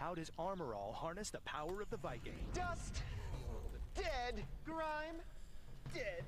allowed his armor all harness the power of the Viking. Dust, dead, grime, dead.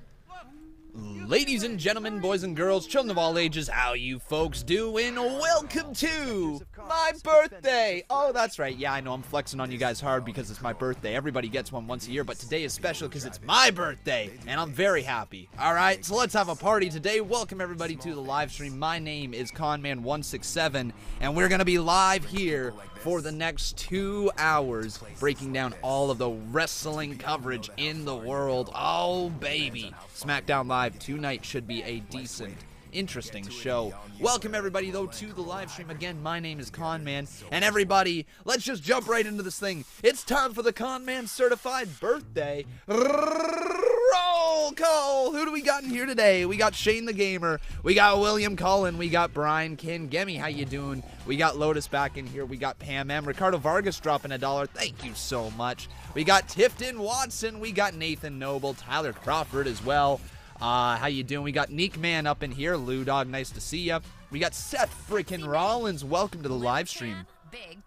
Ladies and gentlemen, boys and girls, children of all ages, how you folks doing? Welcome to my birthday! Oh, that's right. Yeah, I know I'm flexing on you guys hard because it's my birthday. Everybody gets one once a year, but today is special because it's my birthday, and I'm very happy. Alright, so let's have a party today. Welcome everybody to the live stream. My name is Conman167, and we're going to be live here for the next 2 hours, breaking down all of the wrestling coverage in the world. Oh, baby. Smackdown Live tonight should be a decent, interesting show. Welcome everybody though to the live stream. Again, my name is Conman, and everybody, let's just jump right into this thing. It's time for the Conman certified birthday roll call. Who do we got in here today? We got Shane the Gamer, we got William Cullen, we got Brian Kingemi, how you doing? We got Lotus back in here, we got Pam M, Ricardo Vargas dropping $1, thank you so much. We got Tifton Watson, we got Nathan Noble, Tyler Crawford as well. How you doing? We got Neek Man up in here. Lou Dog, nice to see ya. We got Seth freaking Rollins. Welcome to the live stream.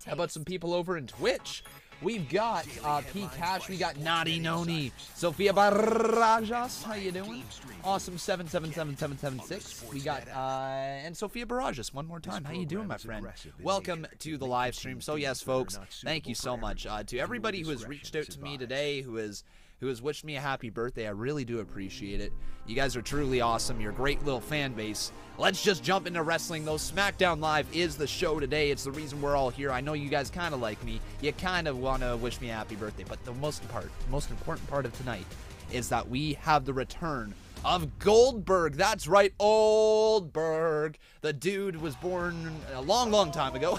How about some people over in Twitch? We've got P Cash. We got Naughty Noni. Sophia Barajas. How you doing? Awesome 777776. We got and Sophia Barajas one more time. How you doing, my friend? Welcome to the live stream. So yes, folks, thank you so much to everybody who has reached out to me today, who has wished me a happy birthday. I really do appreciate it. You guys are truly awesome. You're a great little fan base. Let's just jump into wrestling, though. Smackdown Live is the show today. It's the reason we're all here. I know you guys kind of like me. You kind of want to wish me a happy birthday, but the most important part of tonight is that we have the return of Goldberg. That's right, Oldberg. The dude was born a long time ago.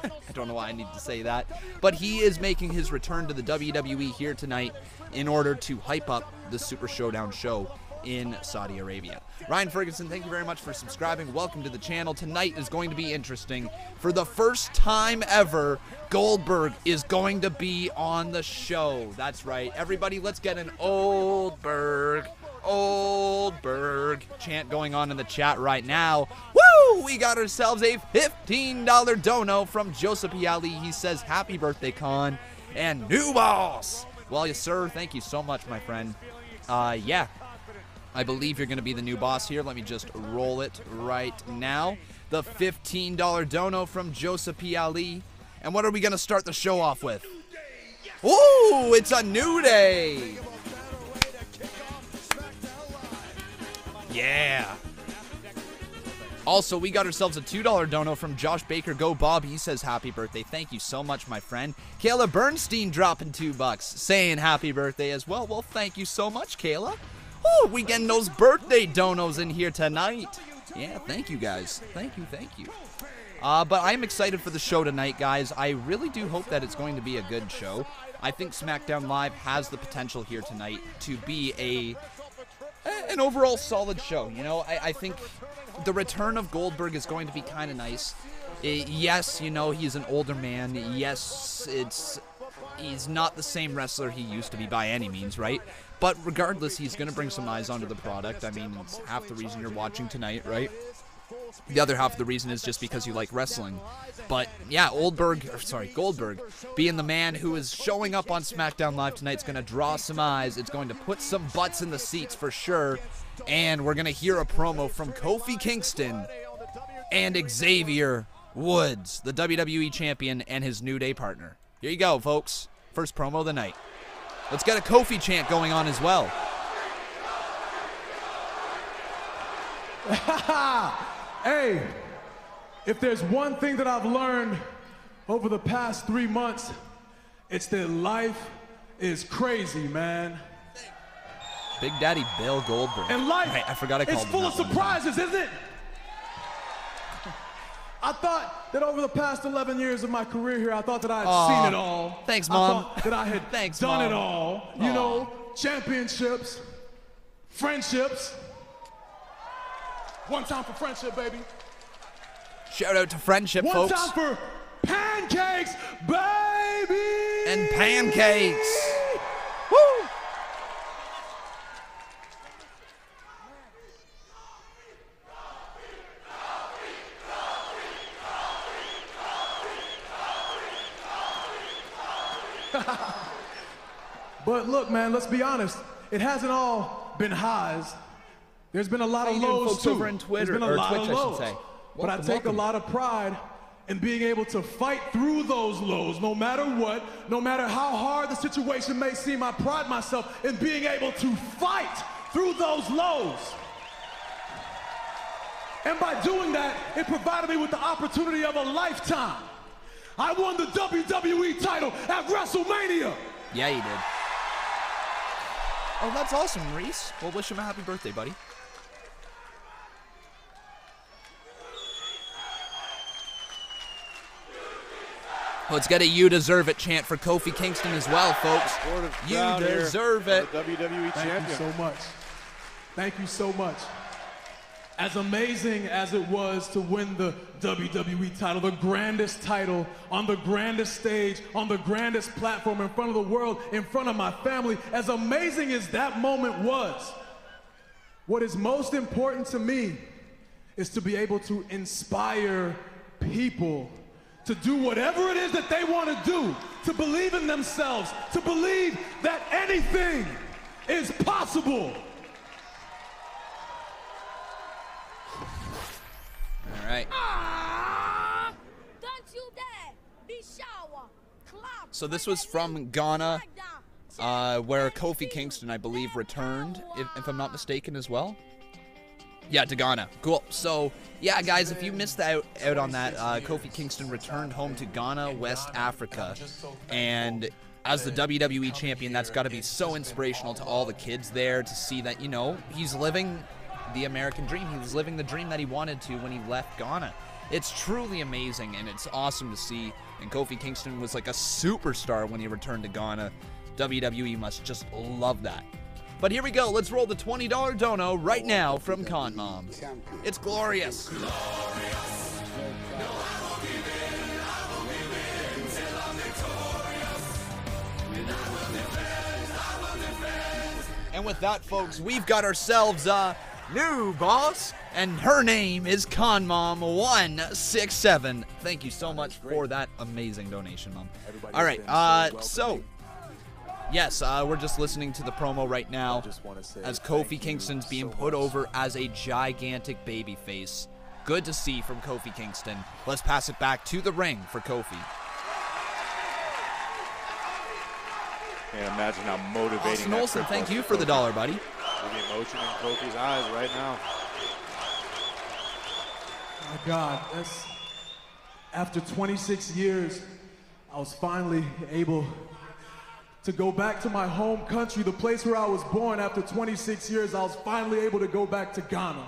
I don't know why I need to say that, but he is making his return to the WWE here tonight in order to hype up the Super ShowDown show in Saudi Arabia. Ryan Ferguson, thank you very much for subscribing. Welcome to the channel. Tonight is going to be interesting. For the first time ever, Goldberg is going to be on the show. That's right. Everybody, let's get an Oldberg chant going on in the chat right now. Woo! We got ourselves a $15 dono from Joseph Ali. He says, happy birthday, Con, and new boss. Well, yes, sir. Thank you so much, my friend. Yeah. I believe you're going to be the new boss here. Let me just roll it right now. The $15 dono from Joseph P. Ali. And what are we going to start the show off with? Ooh, it's a new day. Yeah. Also, we got ourselves a $2 dono from Josh Baker. Go Bob. He says happy birthday. Thank you so much, my friend. Kayla Bernstein dropping $2, saying happy birthday as well. Well, thank you so much, Kayla. Oh, we getting those birthday donos in here tonight. Yeah, thank you guys. Thank you. But I'm excited for the show tonight, guys. I really do hope that it's going to be a good show. I think SmackDown Live has the potential here tonight to be an overall solid show. You know, I think the return of Goldberg is going to be kind of nice. Yes, you know, he's an older man. Yes, he's not the same wrestler he used to be by any means, right? But regardless, he's going to bring some eyes onto the product. I mean, it's half the reason you're watching tonight, right? The other half of the reason is just because you like wrestling. But yeah, Goldberg being the man who is showing up on SmackDown Live tonight is going to draw some eyes. It's going to put some butts in the seats for sure. And we're going to hear a promo from Kofi Kingston and Xavier Woods, the WWE champion and his New Day partner. Here you go, folks. First promo of the night. Let's get a Kofi chant going on as well. Hey, if there's one thing that I've learned over the past 3 months, it's that life is crazy, man. Big Daddy Bill Goldberg. And life, I forgot I called it's full of surprises, isn't it? I thought that over the past 11 years of my career here, I thought that I had seen it all. Thanks, Mom. I thought that I had done it all. You know, championships, friendships. One time for friendship, baby. Shout out to friendship, folks. One time for pancakes, baby! And pancakes. Woo! But look, man, let's be honest. It hasn't all been highs. There's been a lot of lows, folks too. over in Twitter, There's been a lot Twitch, of I should lows. say. But I take a lot of pride in being able to fight through those lows, no matter what, no matter how hard the situation may seem. I pride myself in being able to fight through those lows. And by doing that, it provided me with the opportunity of a lifetime. I won the WWE title at WrestleMania. Yeah, you did. Oh, that's awesome, Reese. Well, wish him a happy birthday, buddy. Let's get a "You Deserve It" chant for Kofi Kingston as well, folks. You deserve it. WWE champion. Thank you so much. Thank you so much. As amazing as it was to win the WWE title, the grandest title, on the grandest stage, on the grandest platform, in front of the world, in front of my family, as amazing as that moment was, what is most important to me is to be able to inspire people to do whatever it is that they want to do, to believe in themselves, to believe that anything is possible. All right. Don't you dare be shower. Clap. So this was from Ghana, where Kofi Kingston, I believe, returned, if I'm not mistaken, as well. Yeah, to Ghana. Cool. So, yeah, guys, if you missed out on that, Kofi Kingston returned home to Ghana, West Africa. And as the WWE champion, that's got to be so inspirational to all the kids there to see that, you know, he's living the American dream. He was living the dream that he wanted to when he left Ghana. It's truly amazing, and it's awesome to see. And Kofi Kingston was like a superstar when he returned to Ghana. WWE must just love that. But here we go. Let's roll the $20 dono right now from Conman. It's glorious. And with that, folks, we've got ourselves a new boss, and her name is Conman167. Thank you so much for that amazing donation, Mom. All right, so yes, we're just listening to the promo right now as Kofi Kingston's being put over as a gigantic babyface. Good to see from Kofi Kingston. Let's pass it back to the ring for Kofi. Can't imagine how motivating Austin that Olsen, trip thank was you for the $1, buddy. The emotion in Kofi's eyes right now. My God, after 26 years, I was finally able to go back to my home country, the place where I was born. After 26 years, I was finally able to go back to Ghana.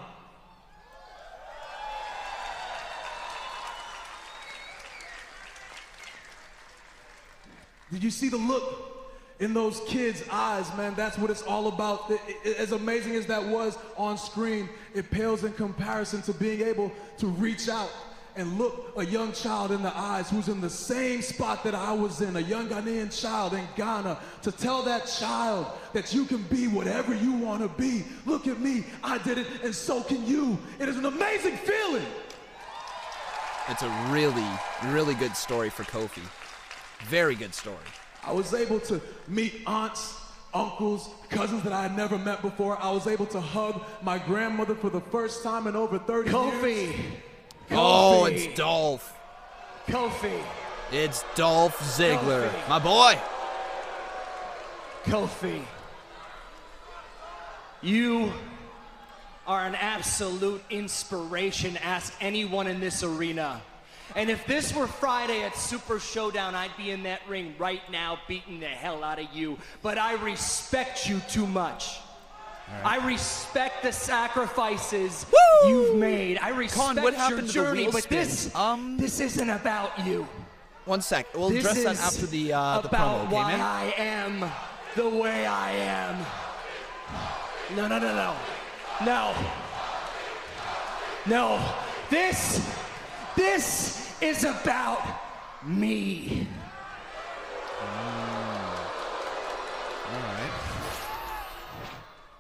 Did you see the look in those kids' eyes, man? That's what it's all about. As amazing as that was on screen, it pales in comparison to being able to reach out and look a young child in the eyes who's in the same spot that I was in, a young Ghanaian child in Ghana, to tell that child that you can be whatever you want to be. Look at me, I did it, and so can you. It is an amazing feeling. It's a really, really good story for Kofi. Very good story. I was able to meet aunts, uncles, cousins that I had never met before. I was able to hug my grandmother for the first time in over 30 years. Oh, it's Dolph. Kofi. It's Dolph Ziggler. My boy. Kofi. You are an absolute inspiration. Ask anyone in this arena. And if this were Friday at Super ShowDown, I'd be in that ring right now beating the hell out of you. But I respect you too much. Right. I respect the sacrifices you've made. I respect what your happened journey, to the wheel but spin? this isn't about you. 1 sec. We'll This address that is after the promo, about okay, why man? I am the way I am. No, no, no, no. No. No. This is about me.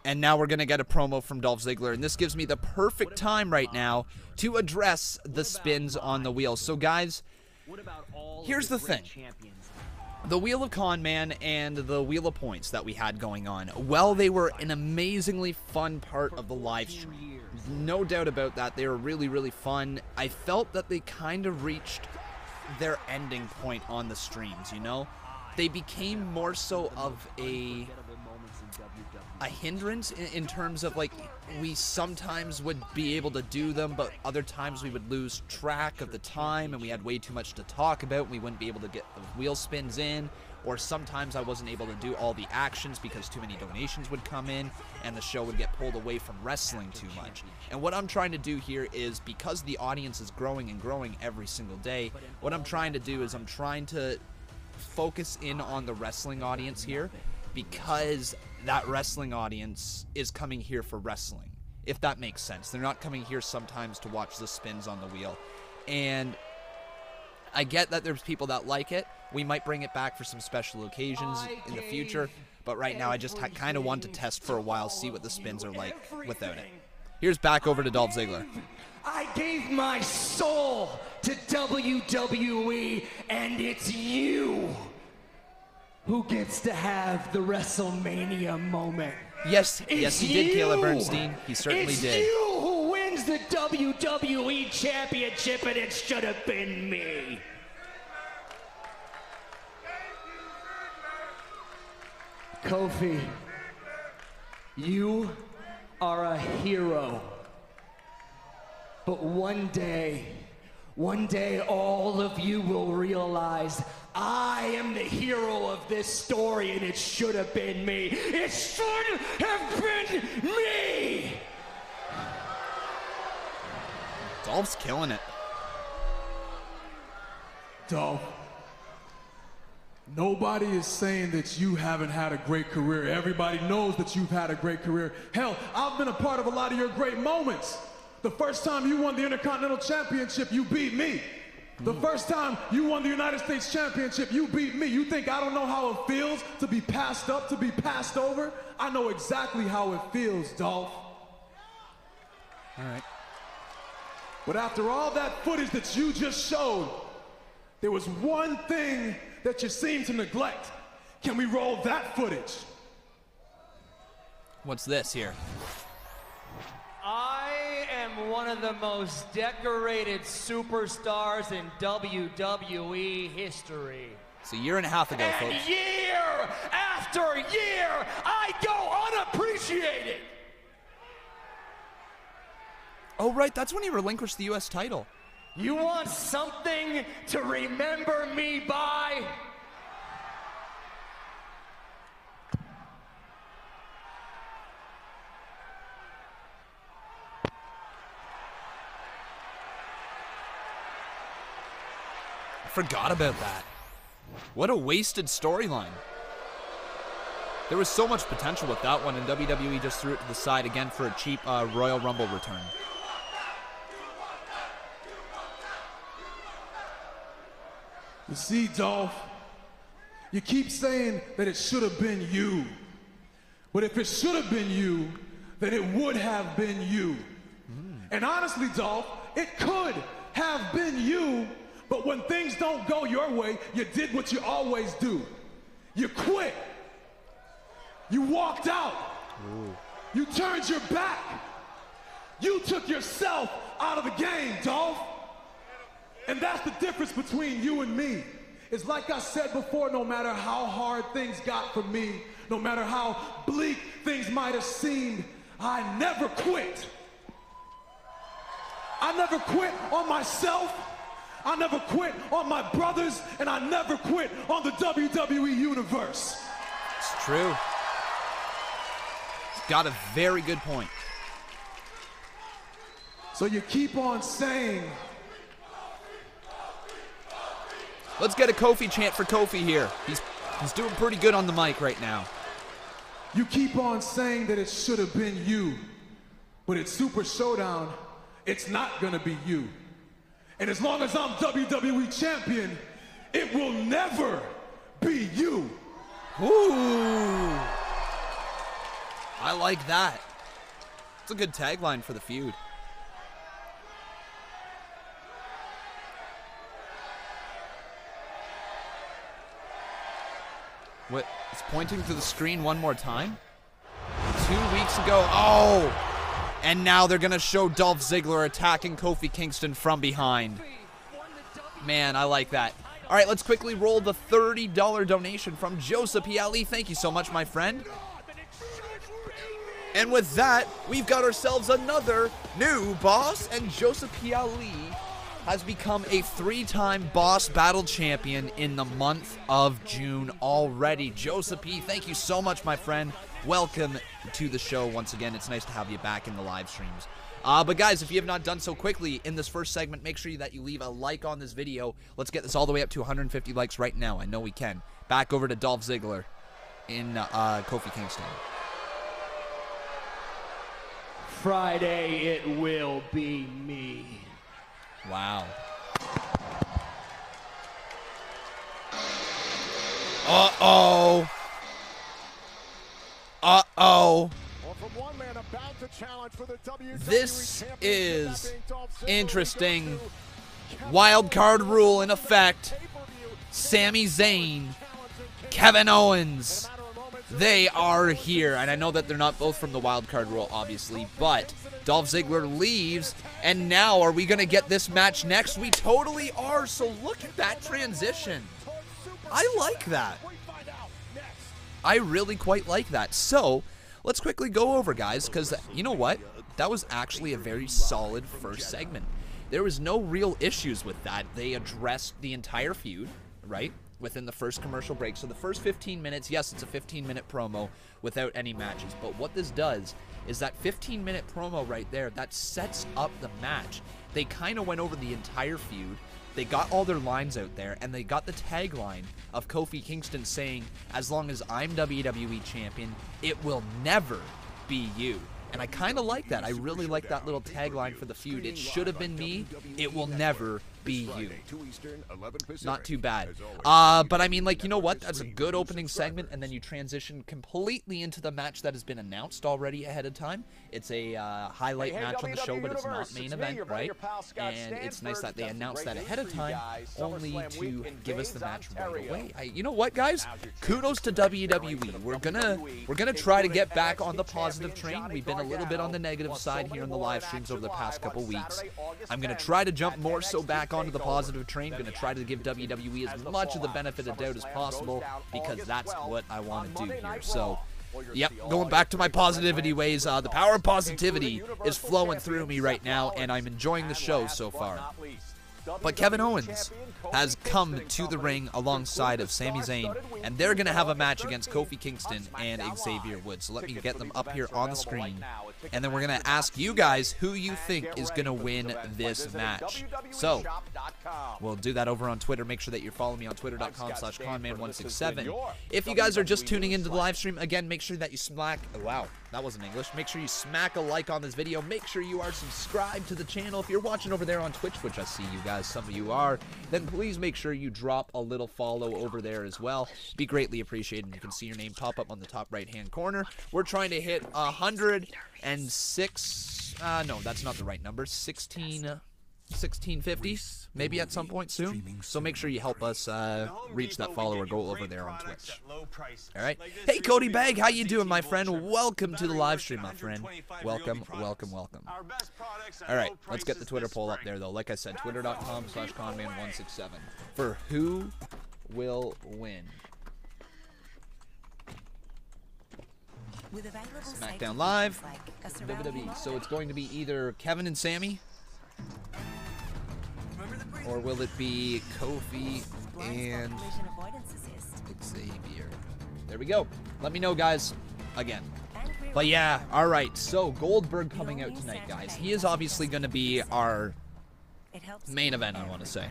And now we're going to get a promo from Dolph Ziggler, and this gives me the perfect time right now to address the spins on the wheel. So, guys, here's the thing. The Wheel of Conman and the Wheel of Points that we had going on, well, they were an amazingly fun part of the live stream. No doubt about that. They were really, really fun. I felt that they kind of reached their ending point on the streams, you know? They became more so of a hindrance in terms of, like, we sometimes would be able to do them, but other times we would lose track of the time and we had way too much to talk about. We wouldn't be able to get the wheel spins in, or sometimes I wasn't able to do all the actions because too many donations would come in and the show would get pulled away from wrestling too much. And what I'm trying to do here is, because the audience is growing and growing every single day, what I'm trying to do is I'm trying to focus in on the wrestling audience here, because that wrestling audience is coming here for wrestling, if that makes sense. They're not coming here sometimes to watch the spins on the wheel. And I get that there's people that like it. We might bring it back for some special occasions in the future, but right now I just kind of want to test for a while, see what the spins are like without it. Here's back over to Dolph Ziggler. I gave my soul to WWE, and it's you who gets to have the WrestleMania moment. Yes, yes, he did, Caleb Bernstein. He certainly did. It's you who wins the WWE Championship, and it should have been me. Kofi, you are a hero. But one day all of you will realize I am the hero of this story, and it should have been me. It should have been me! Dolph's killing it. Dolph, nobody is saying that you haven't had a great career. Everybody knows that you've had a great career. Hell, I've been a part of a lot of your great moments. The first time you won the Intercontinental Championship, you beat me. The first time you won the United States Championship, you beat me. You think I don't know how it feels to be passed up, to be passed over? I know exactly how it feels, Dolph. All right. But after all that footage that you just showed, there was one thing that you seem to neglect. Can we roll that footage? What's this here? I am one of the most decorated superstars in WWE history. It's a year and a half ago, folks. And year after year, I go unappreciated. Oh, right, that's when he relinquished the U.S. title. You want something to remember me by? Forgot about that. What a wasted storyline. There was so much potential with that one, and WWE just threw it to the side again for a cheap Royal Rumble return. You see, Dolph, you keep saying that it should have been you. But if it should have been you, then it would have been you. And honestly, Dolph, it could have been you. But when things don't go your way, you did what you always do. You quit. You walked out. Ooh. You turned your back. You took yourself out of the game, Dolph. And that's the difference between you and me. It's like I said before, no matter how hard things got for me, no matter how bleak things might have seemed, I never quit. I never quit on myself. I never quit on my brothers, and I never quit on the WWE Universe. It's true. He's got a very good point. So you keep on saying... Let's get a Kofi chant for Kofi here. He's doing pretty good on the mic right now. You keep on saying that it should have been you, but at Super ShowDown, it's not gonna be you. And as long as I'm WWE champion, it will never be you. Ooh. I like that. It's a good tagline for the feud. What? It's pointing to the screen one more time? 2 weeks ago. Oh! And now they're going to show Dolph Ziggler attacking Kofi Kingston from behind. Man, I like that. All right, let's quickly roll the $30 donation from Joseph P. Thank you so much, my friend. And with that, we've got ourselves another new boss, and Joseph P. has become a 3-time boss battle champion in the month of June already. Joseph P., thank you so much, my friend. Welcome to the show once again. It's nice to have you back in the live streams. But guys, if you have not done so quickly in this first segment, make sure that you leave a like on this video. Let's get this all the way up to 150 likes right now. I know we can. Back over to Dolph Ziggler in Kofi Kingston. Friday, it will be me. Wow. Uh-oh. Uh-oh. This is interesting. Wild card rule in effect. Sami Zayn, Kevin Owens, they are here. And I know that they're not both from the wild card rule, obviously, but Dolph Ziggler leaves, and now are we going to get this match next? We totally are, so look at that transition. I like that. I really quite like that. So, let's quickly go over, guys, because you know what? That was actually a very solid first segment. There was no real issues with that. They addressed the entire feud, right, within the first commercial break. So the first 15 minutes, yes, it's a 15-minute promo without any matches. But what this does is that 15-minute promo right there, that sets up the match. They kind of went over the entire feud. They got all their lines out there, and they got the tagline of Kofi Kingston saying, as long as I'm WWE champion, it will never be you. And I kind of like that. I really like that little tagline for the feud. It should have been me. It will never be you. Not too bad. But I mean, like, you know what? That's a good opening segment, and then you transition completely into the match that has been announced already ahead of time. It's a highlight match on the show, but it's not main event, right? And it's nice that they announced that ahead of time, only to give us the match right away. You know what, guys? Kudos to WWE. We're gonna try to get back on the positive train. We've been a little bit on the negative side here in the live streams over the past couple weeks. I'm gonna try to jump more so back onto the positive train. Gonna try to give WWE as much of the benefit of doubt as possible, because that's what I want to do here. So, yep, going back to my positivity ways. The power of positivity is flowing through me right now, and I'm enjoying the show so far. But Kevin Owens has come to the ring alongside of Sami Zayn, and they're going to have a match against Kofi Kingston and Xavier Woods. So let me get them up here on the screen, and then we're going to ask you guys who you think is going to win this match. So we'll do that over on Twitter. Make sure that you're following me on twitter.com/Conman167. If you guys are just tuning into the live stream, again, make sure that you smack... Wow, that wasn't English. Make sure you smack a like on this video. Make sure you are subscribed to the channel. If you're watching over there on Twitch, which I see you guys, some of you are, then please make sure you drop a little follow over there as well. Be greatly appreciated. You can see your name pop up on the top right-hand corner. We're trying to hit 106... no, that's not the right number. 1650, maybe at some point soon. So make sure you help us reach that follower goal over there on Twitch. All right. Hey, Cody Bag, how you doing, my friend? Welcome to the live stream, my friend. Welcome, welcome, welcome. All right, let's get the Twitter poll up there, though. Like I said, twitter.com/Conman167 for who will win. Smackdown Live, WWE. So it's going to be either Kevin and Sami, or will it be Kofi and Xavier? There we go. Let me know, guys, again. But yeah, all right. So Goldberg coming out tonight, guys. He is obviously going to be our main event, I want to say.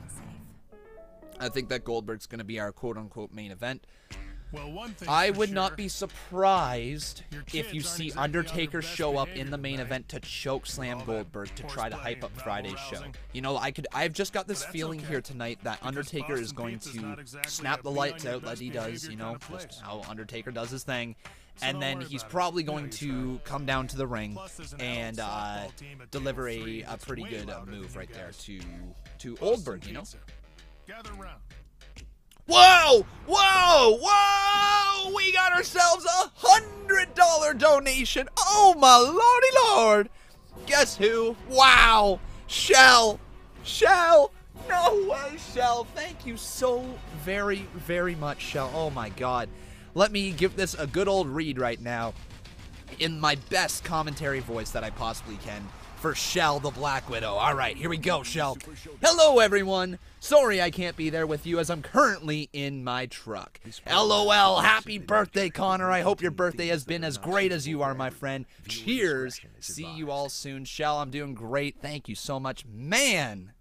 I think that Goldberg's going to be our quote-unquote main event. I would not be surprised if you see Undertaker show up in the main event to choke slam Goldberg to try to hype up Friday's show. You know, I've just got this feeling here tonight that Undertaker is going to snap the lights out like he does, you know, just how Undertaker does his thing. And then he's probably going to come down to the ring and deliver a pretty good move right there to Goldberg, you know. Whoa! Whoa! Whoa! ourselves a $100 donation. Oh my lordy lord. Guess who? Wow. Shell. No way, Shell. Thank you so very, very much, Shell. Oh my god. Let me give this a good old read right now in my best commentary voice that I possibly can for Shell the Black Widow. All right, here we go, Shell. Hello, everyone. Sorry I can't be there with you as I'm currently in my truck. LOL. Happy birthday, Connor. I hope your birthday has been as great as you are, my friend. Cheers. See you all soon. Shell, I'm doing great. Thank you so much. Man,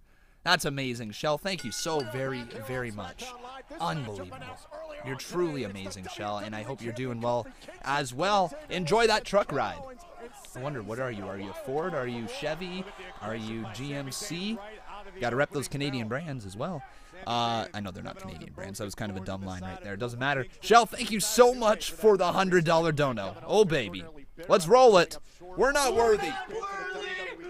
that's amazing, Shell. Thank you so very, very much. Unbelievable. You're truly amazing, Shell, and I hope you're doing well as well. Enjoy that truck ride. I wonder, what are you? Are you a Ford? Are you Chevy? Are you GMC? Gotta rep those Canadian brands as well. I know they're not Canadian brands. That was kind of a dumb line right there. It doesn't matter. Shell, thank you so much for the $100 dono. Oh, baby. Let's roll it. We're not worthy.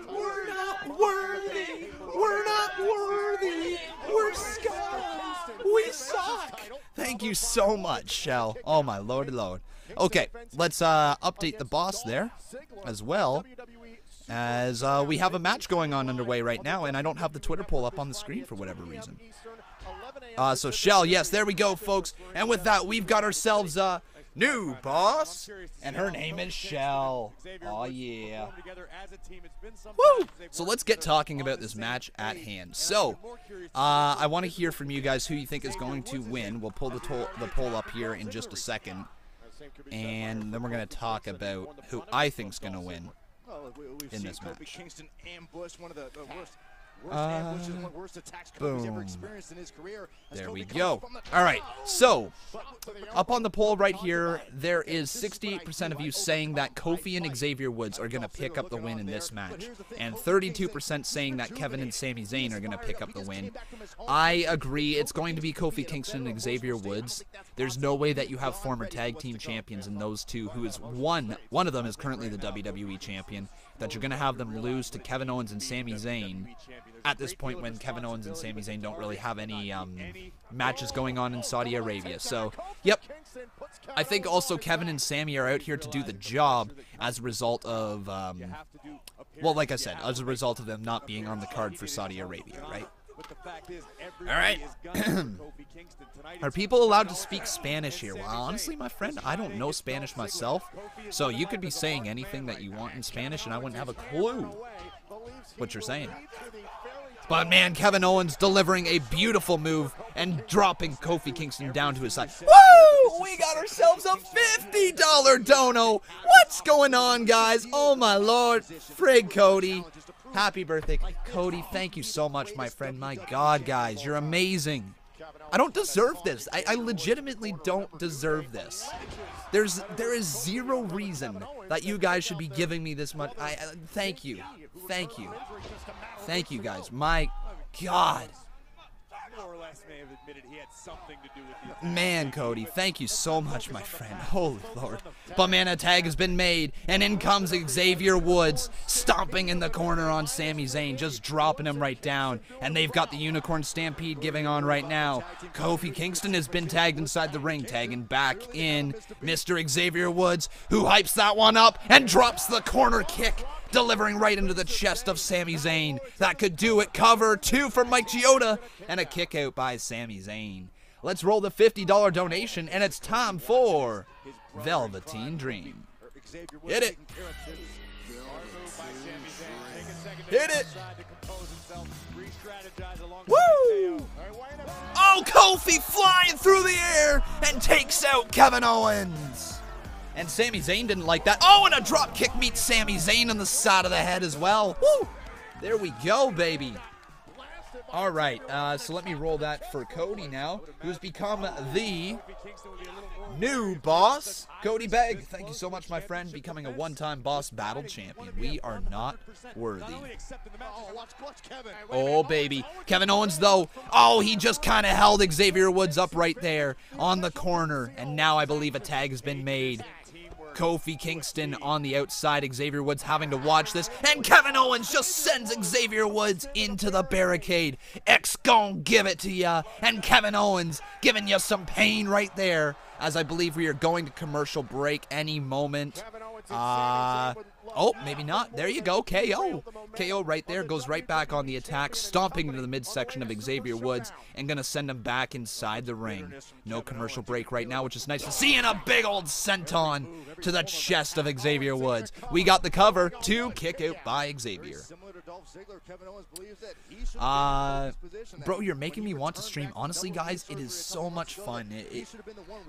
We're not worthy. We're not worthy. We're scum. We suck. Thank you so much, Shell. Oh, my lordy lord. Okay, let's update the boss there as well, as we have a match going on underway right now, and I don't have the Twitter poll up on the screen for whatever reason. So Shell, yes, there we go, folks. And with that, we've got ourselves a new boss, and her name is Shell. Oh yeah. Woo! So let's get talking about this match at hand. So, I want to hear from you guys who you think is going to win. We'll pull the poll up here in just a second, and then we're going to talk about who I think's going to win in this match. Boom. There we go. All right, so up on the poll right here, there is 68% of you saying that Kofi and Xavier Woods are going to pick up the win in this match, and 32% saying that Kevin and Sami Zayn are going to pick up the win. I agree. It's going to be Kofi Kingston and Xavier Woods. There's no way that you have former tag team champions in those two, who is one of them is currently the WWE champion, that you're going to have them lose to Kevin Owens and Sami Zayn at this point when Kevin Owens and Sami Zayn don't really have any matches going on in Saudi Arabia. So, yep. I think also Kevin and Sami are out here to do the job as a result of, well, like I said, as a result of them not being on the card for Saudi Arabia, right? All right. Are people allowed to speak Spanish here? Well, honestly, my friend, I don't know Spanish myself, so you could be saying anything that you want in Spanish, and I wouldn't have a clue what you're saying. But, man, Kevin Owens delivering a beautiful move and dropping Kofi Kingston down to his side. Woo! We got ourselves a $50 dono. What's going on, guys? Oh, my Lord. Frig, Cody. Happy birthday, Cody. Thank you so much, my friend. My God, guys, you're amazing. I don't deserve this. I legitimately don't deserve this. There is zero reason that you guys should be giving me this much. Thank you. Thank you. Thank you, guys. My God. Man, Cody, thank you so much, my friend. Holy Lord. But, man, a tag has been made, and in comes Xavier Woods, stomping in the corner on Sami Zayn, just dropping him right down. And they've got the Unicorn Stampede giving on right now. Kofi Kingston has been tagged inside the ring, tagging back in Mr. Xavier Woods, who hypes that one up and drops the corner kick, delivering right into the chest of Sami Zayn. That could do it. Cover 2 from Mike Chioda, and a kick out by Sami Zayn. Let's roll the $50 donation, and it's time for Velveteen Dream. Hit it. Hit it. Woo! Oh, Kofi flying through the air and takes out Kevin Owens. And Sami Zayn didn't like that. Oh, and a drop kick meets Sami Zayn on the side of the head as well. Woo! There we go, baby. All right, so let me roll that for Cody now, who's become the new boss. Cody Begg, thank you so much, my friend, becoming a one-time boss battle champion. We are not worthy. Oh, baby. Kevin Owens, though, oh, he just kind of held Xavier Woods up right there on the corner, and now I believe a tag has been made. Kofi Kingston on the outside, Xavier Woods having to watch this, and Kevin Owens just sends Xavier Woods into the barricade. X gon' give it to ya, and Kevin Owens giving you some pain right there as I believe we are going to commercial break any moment. Oh, maybe not. There you go, KO. KO right there goes right back on the attack, stomping into the midsection of Xavier Woods and going to send him back inside the ring. No commercial break right now, which is nice to see, and a big old senton to the chest of Xavier Woods. We got the cover to kick out by Xavier. Bro, you're making me want to stream. Honestly, guys, it is so much fun.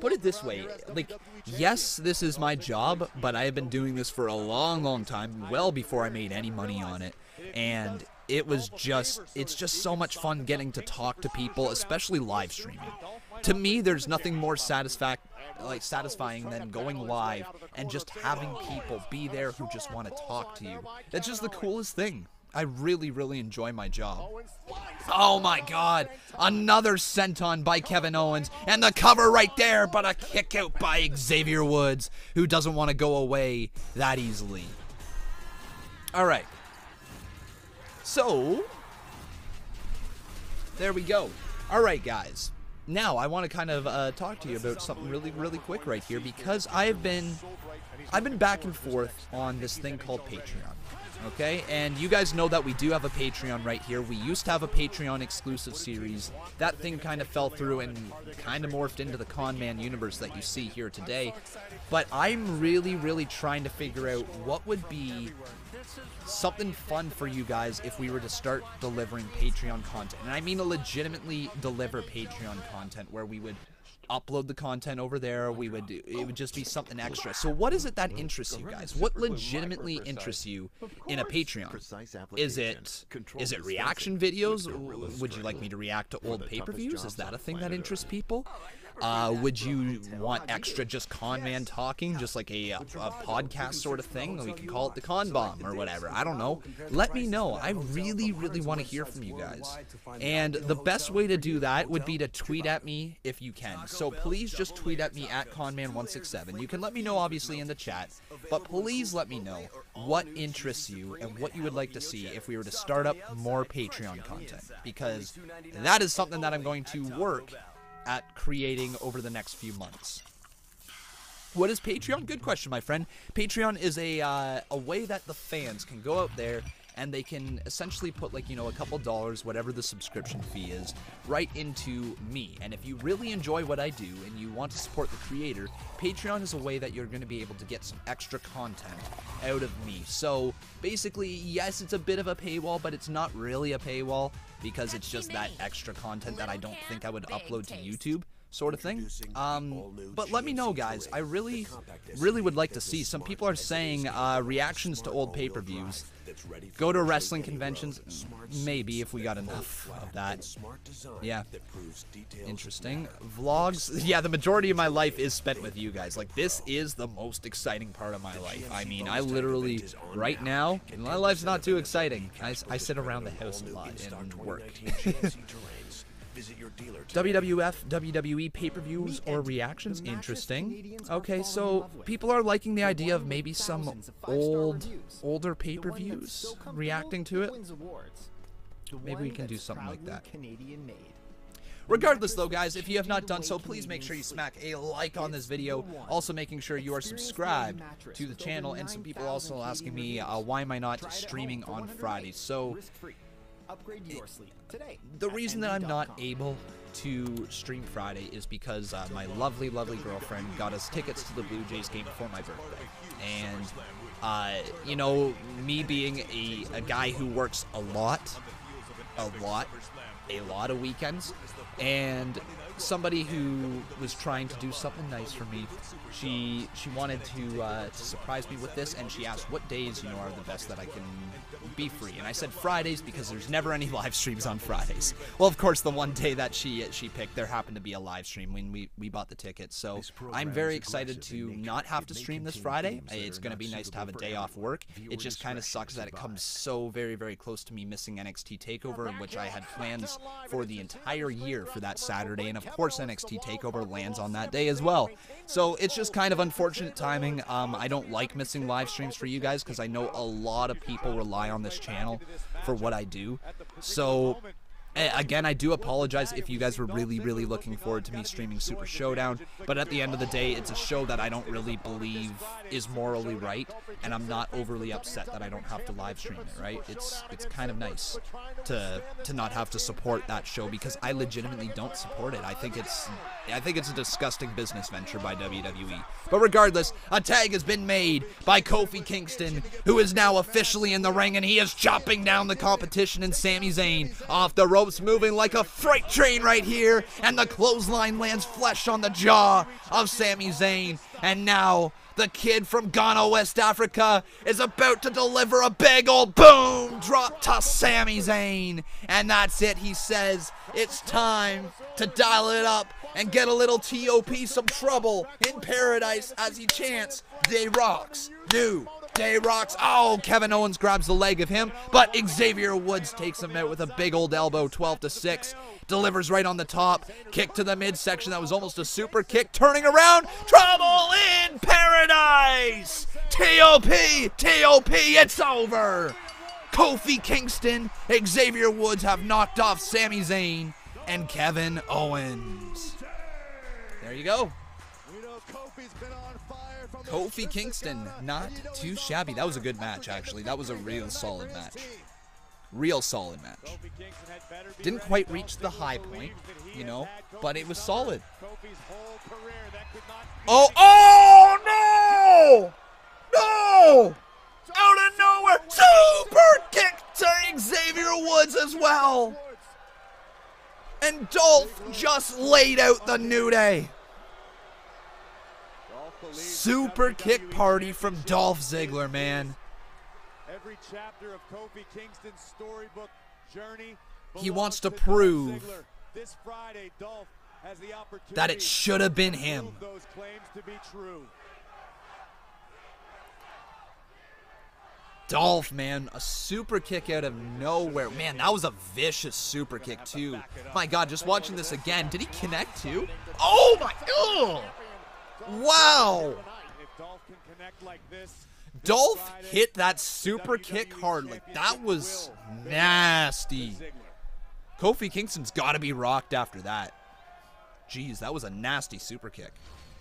Put it this way, like, yes, this is my job, but I have been doing this for a long time, well before I made any money on it, and it's just so much fun getting to talk to people, especially live streaming. To me, there's nothing more satisfying than going live and just having people be there who just want to talk to you. That's just the coolest thing. I really enjoy my job. Oh my god, another senton by Kevin Owens, and the cover right there, but a kick out by Xavier Woods, who doesn't want to go away that easily. Alright. So, there we go. Alright, guys. Now, I want to kind of talk to you about something really quick right here, because I've been back and forth on this thing called Patreon. Okay, and you guys know that we do have a Patreon right here. We used to have a Patreon exclusive series. That thing kind of fell through and kind of morphed into the Conman Universe that you see here today. But I'm really trying to figure out what would be something fun for you guys if we were to start delivering Patreon content. And I mean to legitimately deliver Patreon content where we would upload the content over there. It would just be something extra. So what is it that interests you guys? What legitimately interests you in a Patreon? Is it reaction videos? Would you like me to react to old pay-per-views? Is that a thing that interests people? Would you want extra just Conman talking, just like a podcast sort of thing? We can call it the Con Bomb or whatever. I don't know. Let me know. I really want to hear from you guys. And the best way to do that would be to tweet at me if you can. So please just tweet at me at Conman167. You can let me know, obviously, in the chat. But please let me know what interests you and what you would like to see if we were to start up more Patreon content. Because that is something that I'm going to work at creating over the next few months. What is Patreon? Good question, my friend. Patreon is a way that the fans can go out there and they can essentially put, like, you know, a couple dollars, whatever the subscription fee is, right into me. And if you really enjoy what I do and you want to support the creator, Patreon is a way that you're going to be able to get some extra content out of me. So basically, yes, it's a bit of a paywall, but it's not really a paywall because it's just that extra content that I don't think I would upload to YouTube, sort of thing. But let me know, guys. I really would like to see. Some people are saying reactions to old pay-per-views. Go to wrestling conventions, maybe, if we got enough of that. Yeah. Interesting. Vlogs. Yeah, the majority of my life is spent with you guys. Like, this is the most exciting part of my life. I mean, I literally, right now, my life's not too exciting. I sit around the house a lot and work. WWF, WWE pay-per-views or reactions? Interesting. Okay, so people are liking the idea of maybe some older pay-per-views, reacting to it. Maybe we can do something like that. Regardless, though, guys, if you have not done so, please make sure you smack a like on this video. Also making sure you are subscribed to the channel. And some people also asking me, why am I not streaming on Fridays? So the reason that I'm not able to stream Friday is because my lovely girlfriend got us tickets to the Blue Jays game for my birthday. And, you know, me being a guy who works a lot of weekends, and somebody who was trying to do something nice for me, she wanted to surprise me with this, and she asked what days, you know, are the best that I can be free. And I said Fridays because there's never any live streams on Fridays. Well, of course, the one day that she picked, there happened to be a live stream when we bought the tickets. So I'm very excited to not have to stream this Friday. It's going to be nice to have a day off work. It just kind of sucks that it comes so very close to me missing NXT TakeOver, in which I had plans for the entire year for that Saturday. And of course, NXT TakeOver lands on that day as well. So it's just kind of unfortunate timing. I don't like missing live streams for you guys because I know a lot of people rely on this channel for what I do. So Again, I do apologize if you guys were really, really looking forward to me streaming Super ShowDown, but at the end of the day, it's a show that I don't really believe is morally right, and I'm not overly upset that I don't have to live stream it, right? It's kind of nice to not have to support that show, because I legitimately don't support it. I think it's a disgusting business venture by WWE. But regardless, a tag has been made by Kofi Kingston, who is now officially in the ring, and he is chopping down the competition in Sami Zayn off the ropes, moving like a freight train right here, and the clothesline lands flesh on the jaw of Sami Zayn. And now the kid from Ghana, West Africa, is about to deliver a big old boom drop to Sami Zayn. And that's it, he says. It's time to dial it up and get a little TOP some trouble in paradise as he chants, "Day rocks, new Day rocks." Oh, Kevin Owens grabs the leg of him, but Xavier Woods takes him out with a big old elbow, 12-6. Delivers right on the top. Kick to the midsection. That was almost a super kick. Turning around. Trouble in paradise. TOP, it's over. Kofi Kingston, Xavier Woods have knocked off Sami Zayn and Kevin Owens. There you go. Kofi Kingston, not too shabby. That was a good match, actually. That was a real solid match. Real solid match. Didn't quite reach the high point, you know, but it was solid. Oh no! No! Out of nowhere, super kick to Xavier Woods as well. And Dolph just laid out the New Day. Super kick party from Dolph Ziggler, man. Every chapter of Kofi Kingston's storybook journey, he wants to prove this Friday, Dolph has the opportunity that it should have been him. Those claims to be true. Dolph, man, a super kick out of nowhere. Man, that was a vicious super kick, too. My God, just watching this again. Did he connect, too? Oh, my God. Wow. Dolph hit that super kick hard. Like, that was nasty. Kofi Kingston's got to be rocked after that. Jeez, that was a nasty super kick.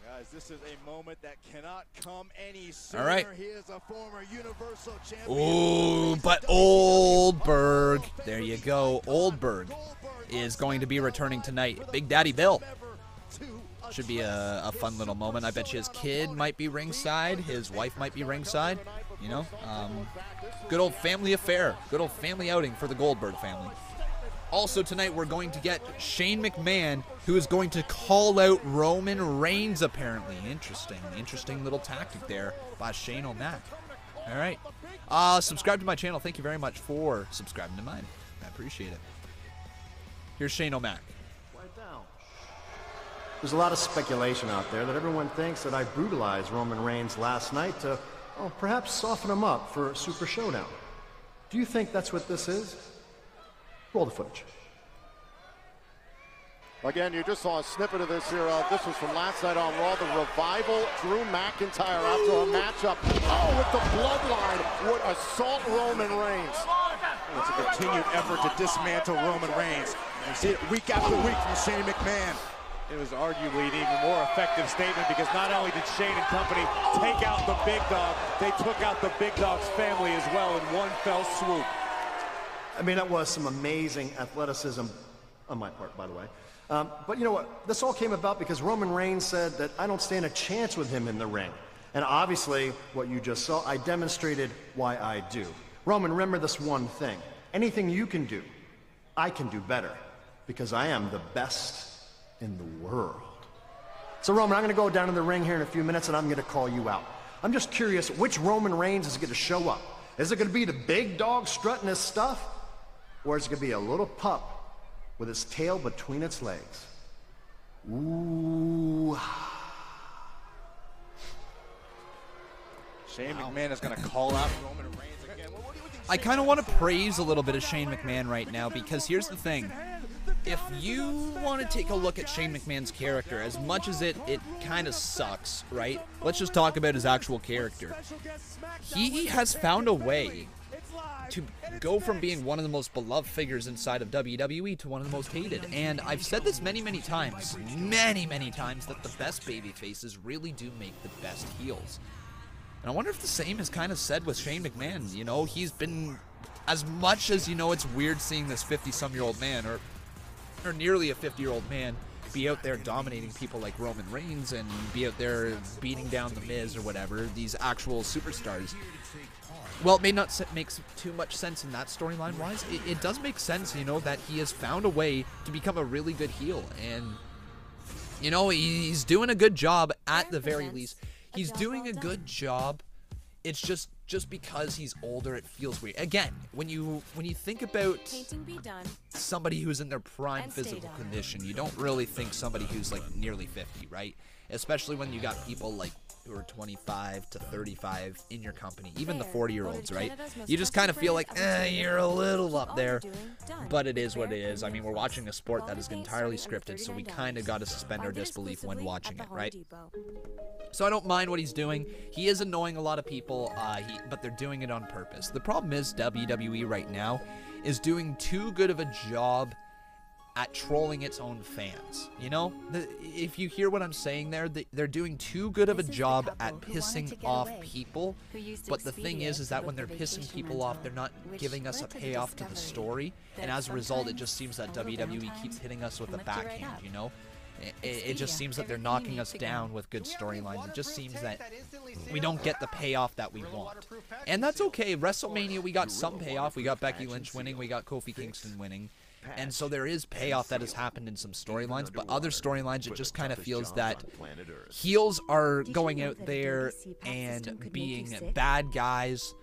Guys, this is a moment that cannot come any sooner. All right. He is a former Universal Champion. Ooh, but Goldberg. There you go. Goldberg is going to be returning tonight. Big Daddy Bill. Should be a fun little moment. I bet you his kid might be ringside. His wife might be ringside. You know, good old family affair. Good old family outing for the Goldberg family. Also tonight we're going to get Shane McMahon, who is going to call out Roman Reigns apparently. Interesting little tactic there by Shane O'Mac. All right. Subscribe to my channel. Thank you very much for subscribing to mine. I appreciate it. Here's Shane O'Mac. There's a lot of speculation out there that everyone thinks that I brutalized Roman Reigns last night to, well, perhaps soften him up for Super ShowDown. Do you think that's what this is? Roll the footage. Again, you just saw a snippet of this here. This was from last night on Raw. The Revival, Drew McIntyre after a matchup. Oh, with the bloodline would assault Roman Reigns. It's a continued effort to dismantle Roman Reigns. We see it week after week from Shane McMahon. It was arguably an even more effective statement because not only did Shane and company take out the big dog, they took out the big dog's family as well in one fell swoop. I mean, that was some amazing athleticism on my part, by the way. But you know what? This all came about because Roman Reigns said that I don't stand a chance with him in the ring. And obviously, what you just saw, I demonstrated why I do. Roman, remember this one thing. Anything you can do, I can do better. Because I am the best in the world. So Roman, I'm going to go down to the ring here in a few minutes and I'm going to call you out. I'm just curious, which Roman Reigns is going to show up? Is it going to be the big dog strutting his stuff? Or is it going to be a little pup with his tail between its legs? Ooh. Shane McMahon is going to call out Roman Reigns again. I kind of want to praise a little bit of Shane McMahon right now because here's the thing. If you want to take a look at Shane McMahon's character, as much as it kind of sucks, right? Let's just talk about his actual character. He has found a way to go from being one of the most beloved figures inside of WWE to one of the most hated. And I've said this many times, that the best baby faces really do make the best heels. And I wonder if the same is kind of said with Shane McMahon. You know, he's been, as much as, you know, it's weird seeing this 50-some-year-old man, or nearly a 50-year-old man, be out there dominating people like Roman Reigns and be out there beating down The Miz or whatever, these actual superstars. Well, it may not make too much sense in that storyline-wise. It does make sense, you know, that he has found a way to become a really good heel. And, you know, he's doing a good job at the very least. He's doing a good job. It's just because he's older, it feels weird. Again, when you think about somebody who's in their prime physical condition, you don't really think somebody who's like nearly 50, right? Especially when you got people like who are 25 to 35 in your company, even the 40-year-olds, right? You just kind of feel like, you're a little up there, but it is what it is. I mean, we're watching a sport that is entirely scripted, so we kind of got to suspend our disbelief when watching it, right? So I don't mind what he's doing. He is annoying a lot of people, but they're doing it on purpose. The problem is WWE right now is doing too good of a job at trolling its own fans. You know, if you hear what I'm saying there, they're doing too good of a job at pissing off people. But the thing is that when they're pissing people off, they're not giving us a payoff to the story. And as a result, it just seems that WWE keeps hitting us with a backhand, you know? It just seems that they're knocking us down with good storylines. It just seems that we don't get the payoff that we want. And that's okay. WrestleMania, we got some payoff. We got Becky Lynch winning. We got Kofi Kingston winning. And so there is payoff that has happened in some storylines, but other storylines, it just kind of feels that heels are going out there and being bad guys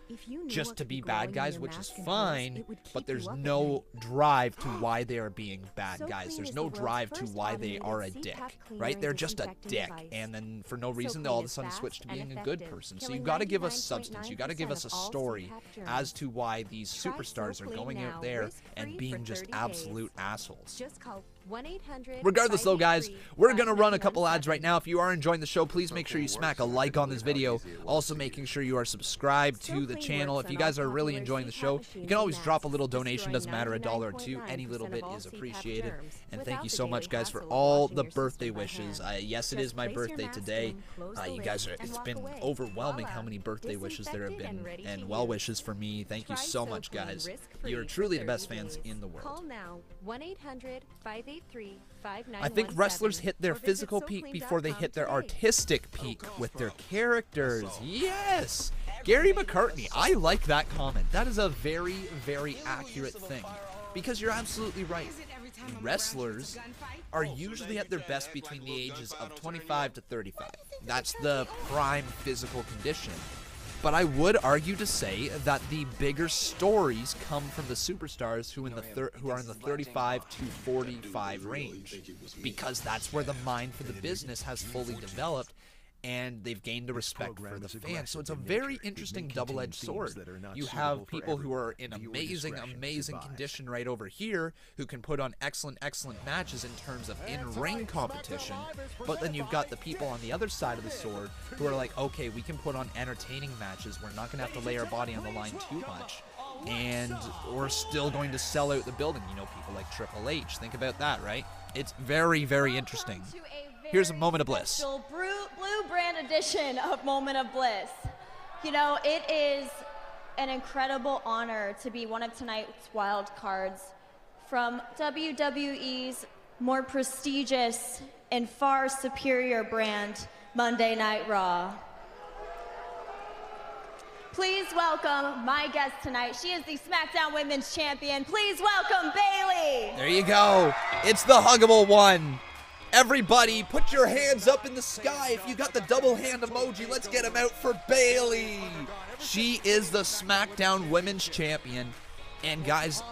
just to be bad guys, which is fine, but there's no drive to why they are being bad guys. There's no drive to why they are a dick, right? They're just a dick, and then for no reason, they all of a sudden switch to being a good person. So you've got to give us substance. You've got to give us a story as to why these superstars are going out there and being just absolute assholes. Regardless though, guys, we're going to run a couple ads right now. If you are enjoying the show, please make sure you smack a like on this video. Also making sure you are subscribed to the channel. If you guys are really enjoying the show, you can always drop a little donation. Doesn't matter, $1 or $2. Any little bit is appreciated. And thank you so much, guys, for all the birthday wishes. Yes, it is my birthday today. You guys are, it's been overwhelming how many birthday wishes there have been, and well wishes for me. Thank you so much, guys. You're truly the best fans in the world. Call now 1-800-583-5917. I think wrestlers hit their physical peak before they hit their artistic peak with their characters. Yes! Gary McCartney, I like that comment. That is a very, very accurate thing. Because you're absolutely right. Wrestlers are usually at their best between the ages of 25 to 35. That's the prime physical condition. But I would argue to say that the bigger stories come from the superstars who are in the 35 to 45 range, because that's where the mind for the business has fully developed, and they've gained the respect for the fans. So it's a very interesting double-edged sword. You have people who are in amazing condition right over here who can put on excellent matches in terms of in-ring competition, but then you've got the people on the other side of the sword who are like, okay, we can put on entertaining matches. We're not going to have to lay our body on the line too much, and we're still going to sell out the building. You know, people like Triple H. Think about that, right? It's very, very interesting. Here's a moment of bliss. Blue brand edition of Moment of Bliss. You know, it is an incredible honor to be one of tonight's wild cards from WWE's more prestigious and far superior brand, Monday Night Raw. Please welcome my guest tonight. She is the Smackdown Women's Champion. Please welcome Bayley. There you go. It's the huggable one. Everybody, put your hands up in the sky. If you got the double hand emoji, let's get him out for Bayley. She is the Smackdown Women's Champion. And guys,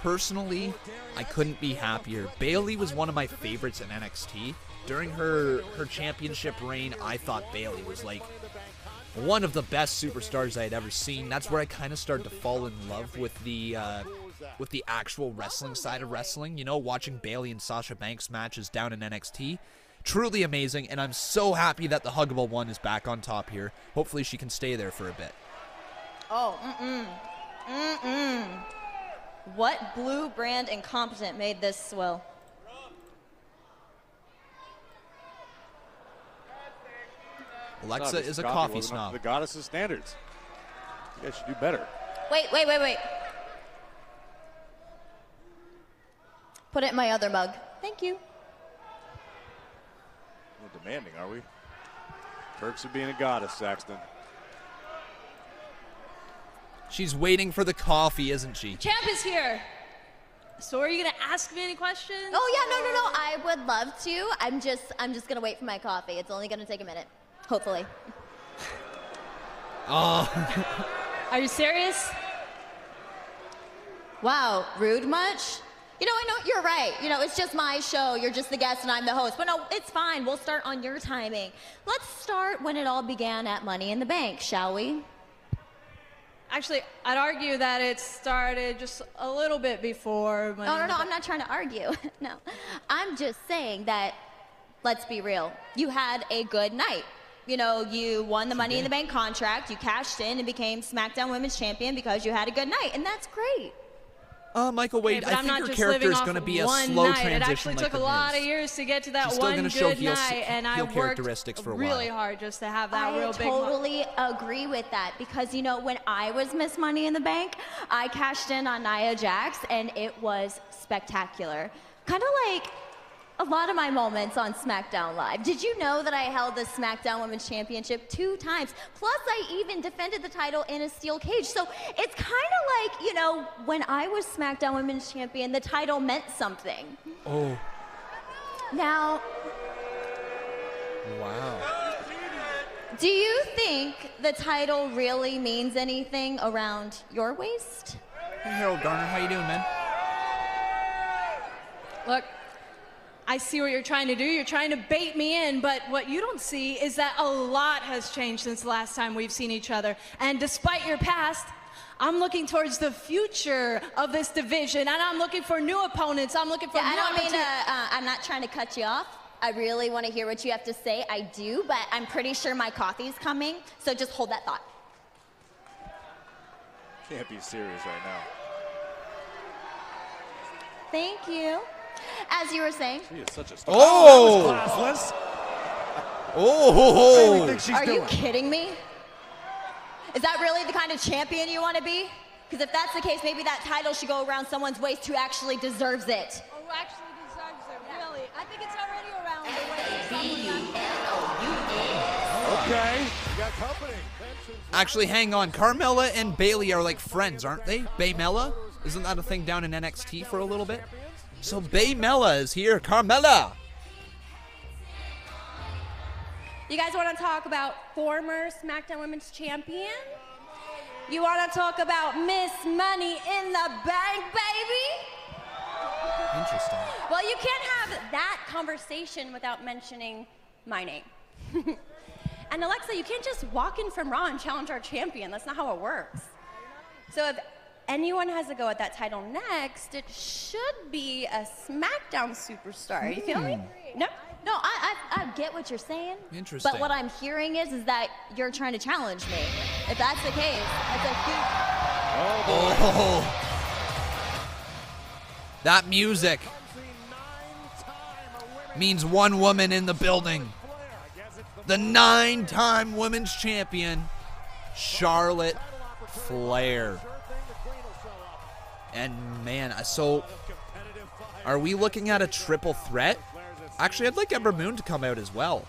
personally, I couldn't be happier. Bayley was one of my favorites in NXT. During her championship reign, I thought Bayley was like one of the best superstars I had ever seen. That's where I kind of started to fall in love with the actual wrestling side of wrestling. You know, watching Bayley and Sasha Banks matches down in NXT. Truly amazing, and I'm so happy that the huggable one is back on top here. Hopefully she can stay there for a bit. Oh, What blue brand incompetent made this swill? Alexa is a coffee snob. The goddess's standards. You guys should do better. Wait. Put it in my other mug. Thank you. We're demanding, are we? Perks of being a goddess, Saxton. She's waiting for the coffee, isn't she? Champ is here. So are you gonna ask me any questions? Oh yeah, no. I would love to. I'm just gonna wait for my coffee. It's only gonna take a minute, hopefully. Oh. Are you serious? Wow, rude much? You know, I know you're right. You know, it's just my show. You're just the guest and I'm the host. But no, it's fine. We'll start on your timing. Let's start when it all began at Money in the Bank, shall we? Actually, I'd argue that it started just a little bit before. No, I'm not trying to argue. No, I'm just saying that, let's be real, you had a good night. You know, you won the Money in the Bank contract, you cashed in and became Smackdown Women's Champion because you had a good night, and that's great. Michael Wade, I think your character is going to be a slow transition. It actually took a lot of years to get to that one good night, and I worked really hard just to have that real big. I totally agree with that because, you know, when I was Miss Money in the Bank, I cashed in on Nia Jax, and it was spectacular. Kind of like a lot of my moments on Smackdown Live. Did you know that I held the Smackdown Women's Championship 2 times? Plus, I even defended the title in a steel cage. So it's kind of like, you know, when I was Smackdown Women's Champion, the title meant something. Oh. Now. Wow. Do you think the title really means anything around your waist? Hey, Harold Garner, how you doing, man? Look, I see what you're trying to do. You're trying to bait me in, but what you don't see is that a lot has changed since the last time we've seen each other. And despite your past, I'm looking towards the future of this division, and I'm looking for new opponents. I'm looking for new opportunities. I'm not trying to cut you off. I really want to hear what you have to say. I do, but I'm pretty sure my coffee's coming, so just hold that thought. Can't be serious right now. Thank you. As you were saying. She is such a star. Oh! That was classless. Oh! What do you Are you kidding me? Is that really the kind of champion you want to be? Because if that's the case, maybe that title should go around someone's waist who actually deserves it. Oh, who actually deserves it, really? I think it's already around the waist. Okay. You got company. Actually, hang on. Carmella and Bayley are like friends, aren't they? Baymella? Isn't that a thing down in NXT for a little bit? So Baymella is here. Carmella! You guys want to talk about former SmackDown Women's Champion? You want to talk about Miss Money in the Bank, baby? Interesting. Well, you can't have that conversation without mentioning my name. And Alexa, you can't just walk in from Raw and challenge our champion. That's not how it works. So if anyone has a go at that title next, it should be a SmackDown superstar. You feel me? No? No, I get what you're saying. Interesting. But what I'm hearing is that you're trying to challenge me. If that's the case, that's a huge... Oh. That music means one woman in the building. The 9-time women's champion, Charlotte Flair. And man, so are we looking at a triple threat? Actually, I'd like Ember Moon to come out as well.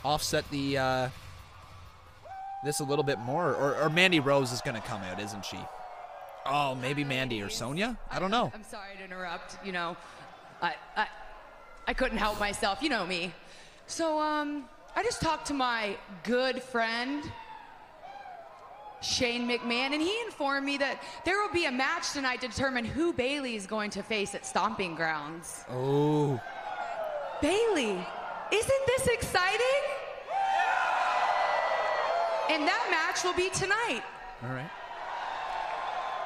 Offset the this a little bit more. Or Mandy Rose is going to come out, isn't she? Oh, maybe Mandy or Sonya? I don't know. I'm sorry to interrupt. You know, I couldn't help myself. You know me. So, I just talked to my good friend, Shane McMahon, and he informed me that there will be a match tonight to determine who Bayley is going to face at Stomping Grounds. Oh. Bayley, isn't this exciting? And that match will be tonight. All right.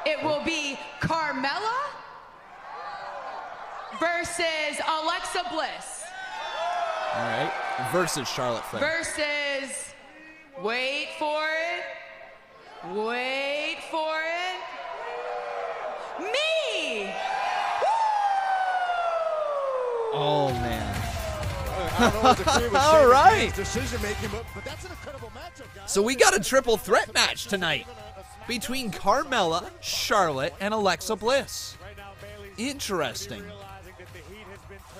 It will be Carmella versus Alexa Bliss. All right. Versus Charlotte Flair. Versus, wait for it. Wait for it. Oh, man. I don't always agree with All right. decision making, but that's an incredible matchup, guys. So we got a triple threat match tonight between Carmella, Charlotte, and Alexa Bliss. Interesting.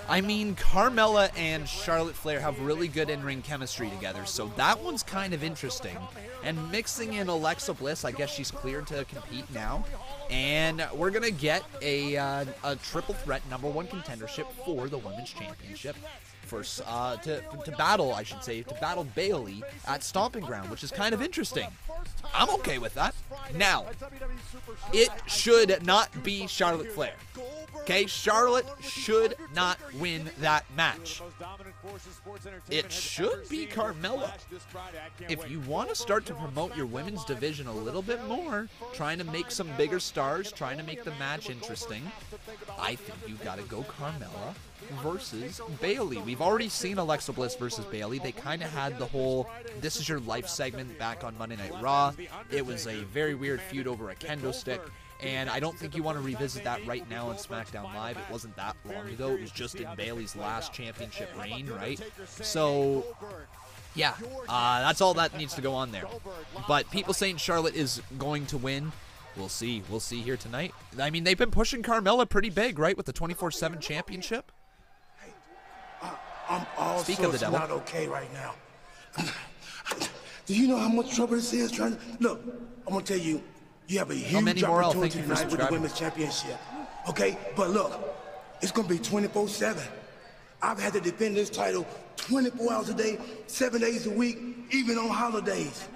I mean, Carmella and Charlotte Flair have really good in-ring chemistry together, so that one's kind of interesting. And mixing in Alexa Bliss, I guess she's cleared to compete now. And we're going to get a triple threat #1 contendership for the Women's Championship. First, to battle, I should say, to battle Bayley at Stomping Ground, which is kind of interesting. I'm okay with that. Now, it should not be Charlotte Flair. Okay, Charlotte should not win that match. It should be Carmella. If you want to start to promote your women's division a little bit more, trying to make some bigger stars, trying to make the match interesting, I think you got to go Carmella versus Bayley. We've already seen Alexa Bliss versus Bayley. They kind of had the whole "This Is Your Life" segment back on Monday Night Raw. It was a very weird feud over a kendo stick. And I don't think you want to revisit that right now on SmackDown Live. It wasn't that long ago. It was just in Bayley's last championship reign, right? So, yeah, that's all that needs to go on there. But people saying Charlotte is going to win, we'll see. We'll see here tonight. I mean, they've been pushing Carmella pretty big, right, with the 24/7 championship? I'm all Speak sorts of the devil. not okay right now. Do you know how much trouble this is trying to... Look, I'm going to tell you, you have a huge opportunity tonight with the Women's Championship. Okay? But look, it's going to be 24/7. I've had to defend this title 24 hours a day, 7 days a week, even on holidays.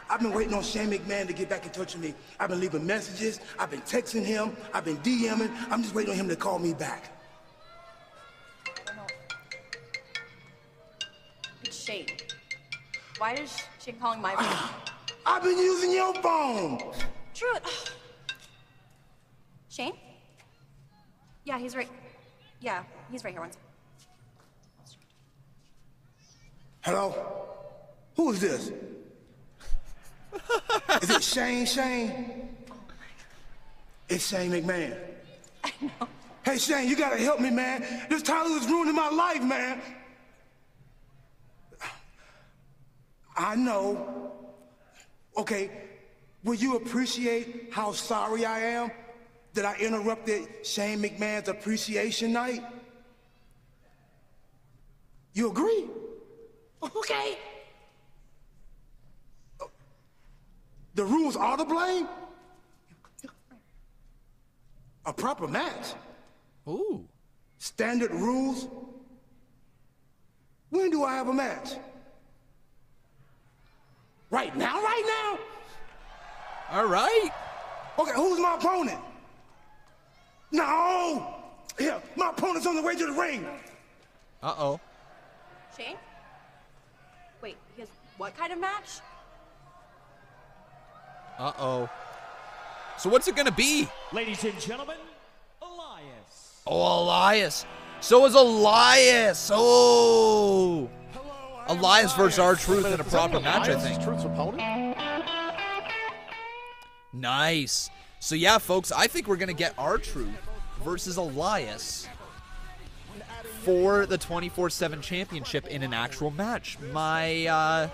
I've been waiting on Shane McMahon to get back in touch with me. I've been leaving messages. I've been texting him. I've been DMing. I'm just waiting on him to call me back. It's Shane. Why is Shane calling my phone? I've been using your phone. True. Shane? Yeah, he's right. Yeah, he's right here. One second. Hello? Who is this? Is it Shane? It's Shane McMahon. I know. Hey, Shane, you gotta help me, man. This title is ruining my life, man. I know. Okay, will you appreciate how sorry I am that I interrupted Shane McMahon's appreciation night? You agree? Okay. The rules are to blame? A proper match? Ooh. Standard rules? When do I have a match? Right now? All right. Okay, who's my opponent? No! Yeah, my opponent's on the way to the ring. Uh-oh. Shane? Wait, he has what kind of match? Uh-oh. So what's it going to be? Ladies and gentlemen, Elias. Oh, Elias. So is Elias. Oh. Elias versus R-Truth in a proper match, I think. Truth's opponent? Nice. So yeah, folks, I think we're going to get R-Truth versus Elias for the 24/7 championship in an actual match. My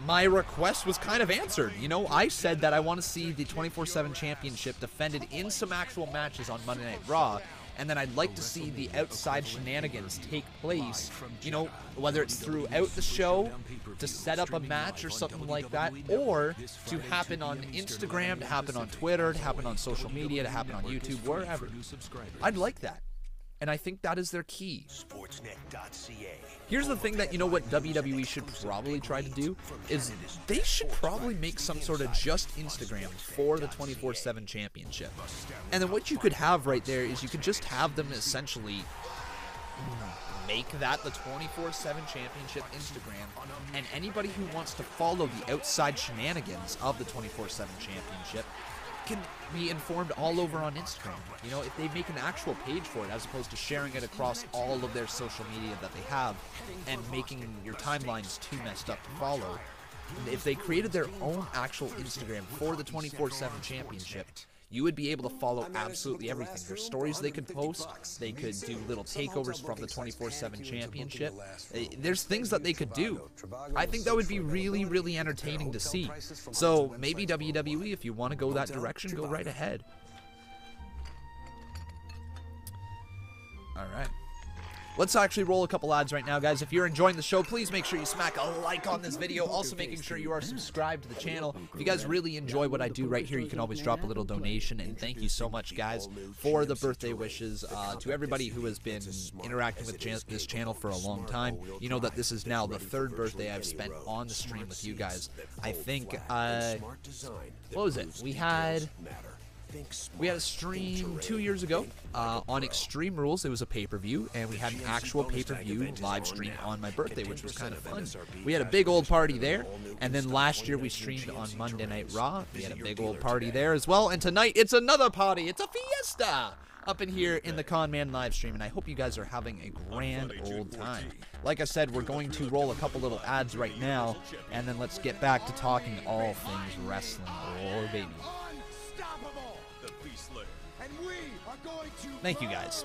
request was kind of answered. You know, I said that I want to see the 24/7 championship defended in some actual matches on Monday Night Raw, and then I'd like to see the outside shenanigans take place, you know, whether it's throughout the show to set up a match or something like that, or to happen on Instagram, to happen on Twitter, to happen on social media, to happen on YouTube, wherever. I'd like that. And I think that is their key. Here's the thing that, you know, what WWE should probably try to do is they should probably make some sort of just Instagram for the 24/7 championship. And then what you could have right there is you could just have them essentially make that the 24/7 championship Instagram, and anybody who wants to follow the outside shenanigans of the 24/7 championship can be informed all over on Instagram. You know, if they make an actual page for it as opposed to sharing it across all of their social media that they have and making your timelines too messed up to follow, if they created their own actual Instagram for the 24/7 championship, you would be able to follow absolutely everything. There's stories they could post. They could do little takeovers from the 24/7 championship. There's things that they could do. I think that would be really, really entertaining to see. So maybe WWE, if you want to go that direction, go right ahead. All right. Let's actually roll a couple ads right now, guys. If you're enjoying the show, please make sure you smack a like on this video. Also making sure you are subscribed to the channel. If you guys really enjoy what I do right here, you can always drop a little donation. And thank you so much, guys, for the birthday wishes. To everybody who has been interacting with this channel for a long time, you know that this is now the 3rd birthday I've spent on the stream with you guys. I think, what was it? We had a stream 2 years ago on Extreme Rules. It was a pay-per-view, and we had an actual pay-per-view live stream on my birthday, which was kind of fun. We had a big old party there, and then last year we streamed on Monday Night Raw. We had a big old party there as well, and tonight it's another party. It's a fiesta up in here in the Conman live stream, and I hope you guys are having a grand old time. Like I said, we're going to roll a couple little ads right now, and then let's get back to talking all things wrestling. Oh, baby. Thank you, guys.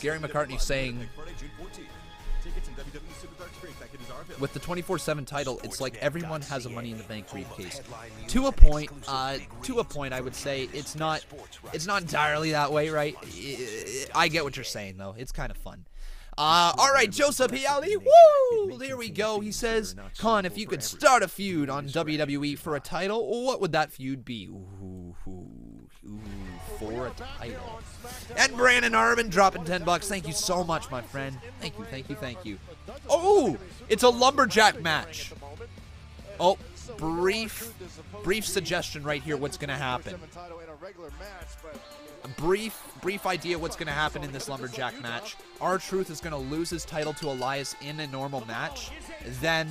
Gary McCartney saying, with the 24/7 title, it's like everyone has a Money in the Bank briefcase. To a point, I would say it's not entirely that way, right? I get what you're saying, though. It's kind of fun. All right, Joseph Piali, woo! There we go. He says, Con, if you could start a feud on WWE for a title, what would that feud be? Ooh, for a title. And Brandon Arvin dropping $10. Thank you so much, my friend. Thank you, thank you, thank you. Oh, it's a lumberjack match. Oh, brief suggestion right here. What's gonna happen? A brief idea what's going to happen in this lumberjack match. R-Truth is going to lose his title to Elias in a normal match. Then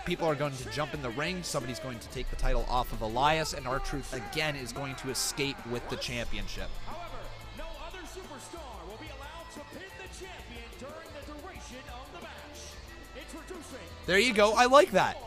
people are going to jump in the ring. Somebody's going to take the title off of Elias, and R-Truth again is going to escape with the championship. However, no other superstar will be allowed to pin the champion during the duration of the match. Introducing. There you go. I like that.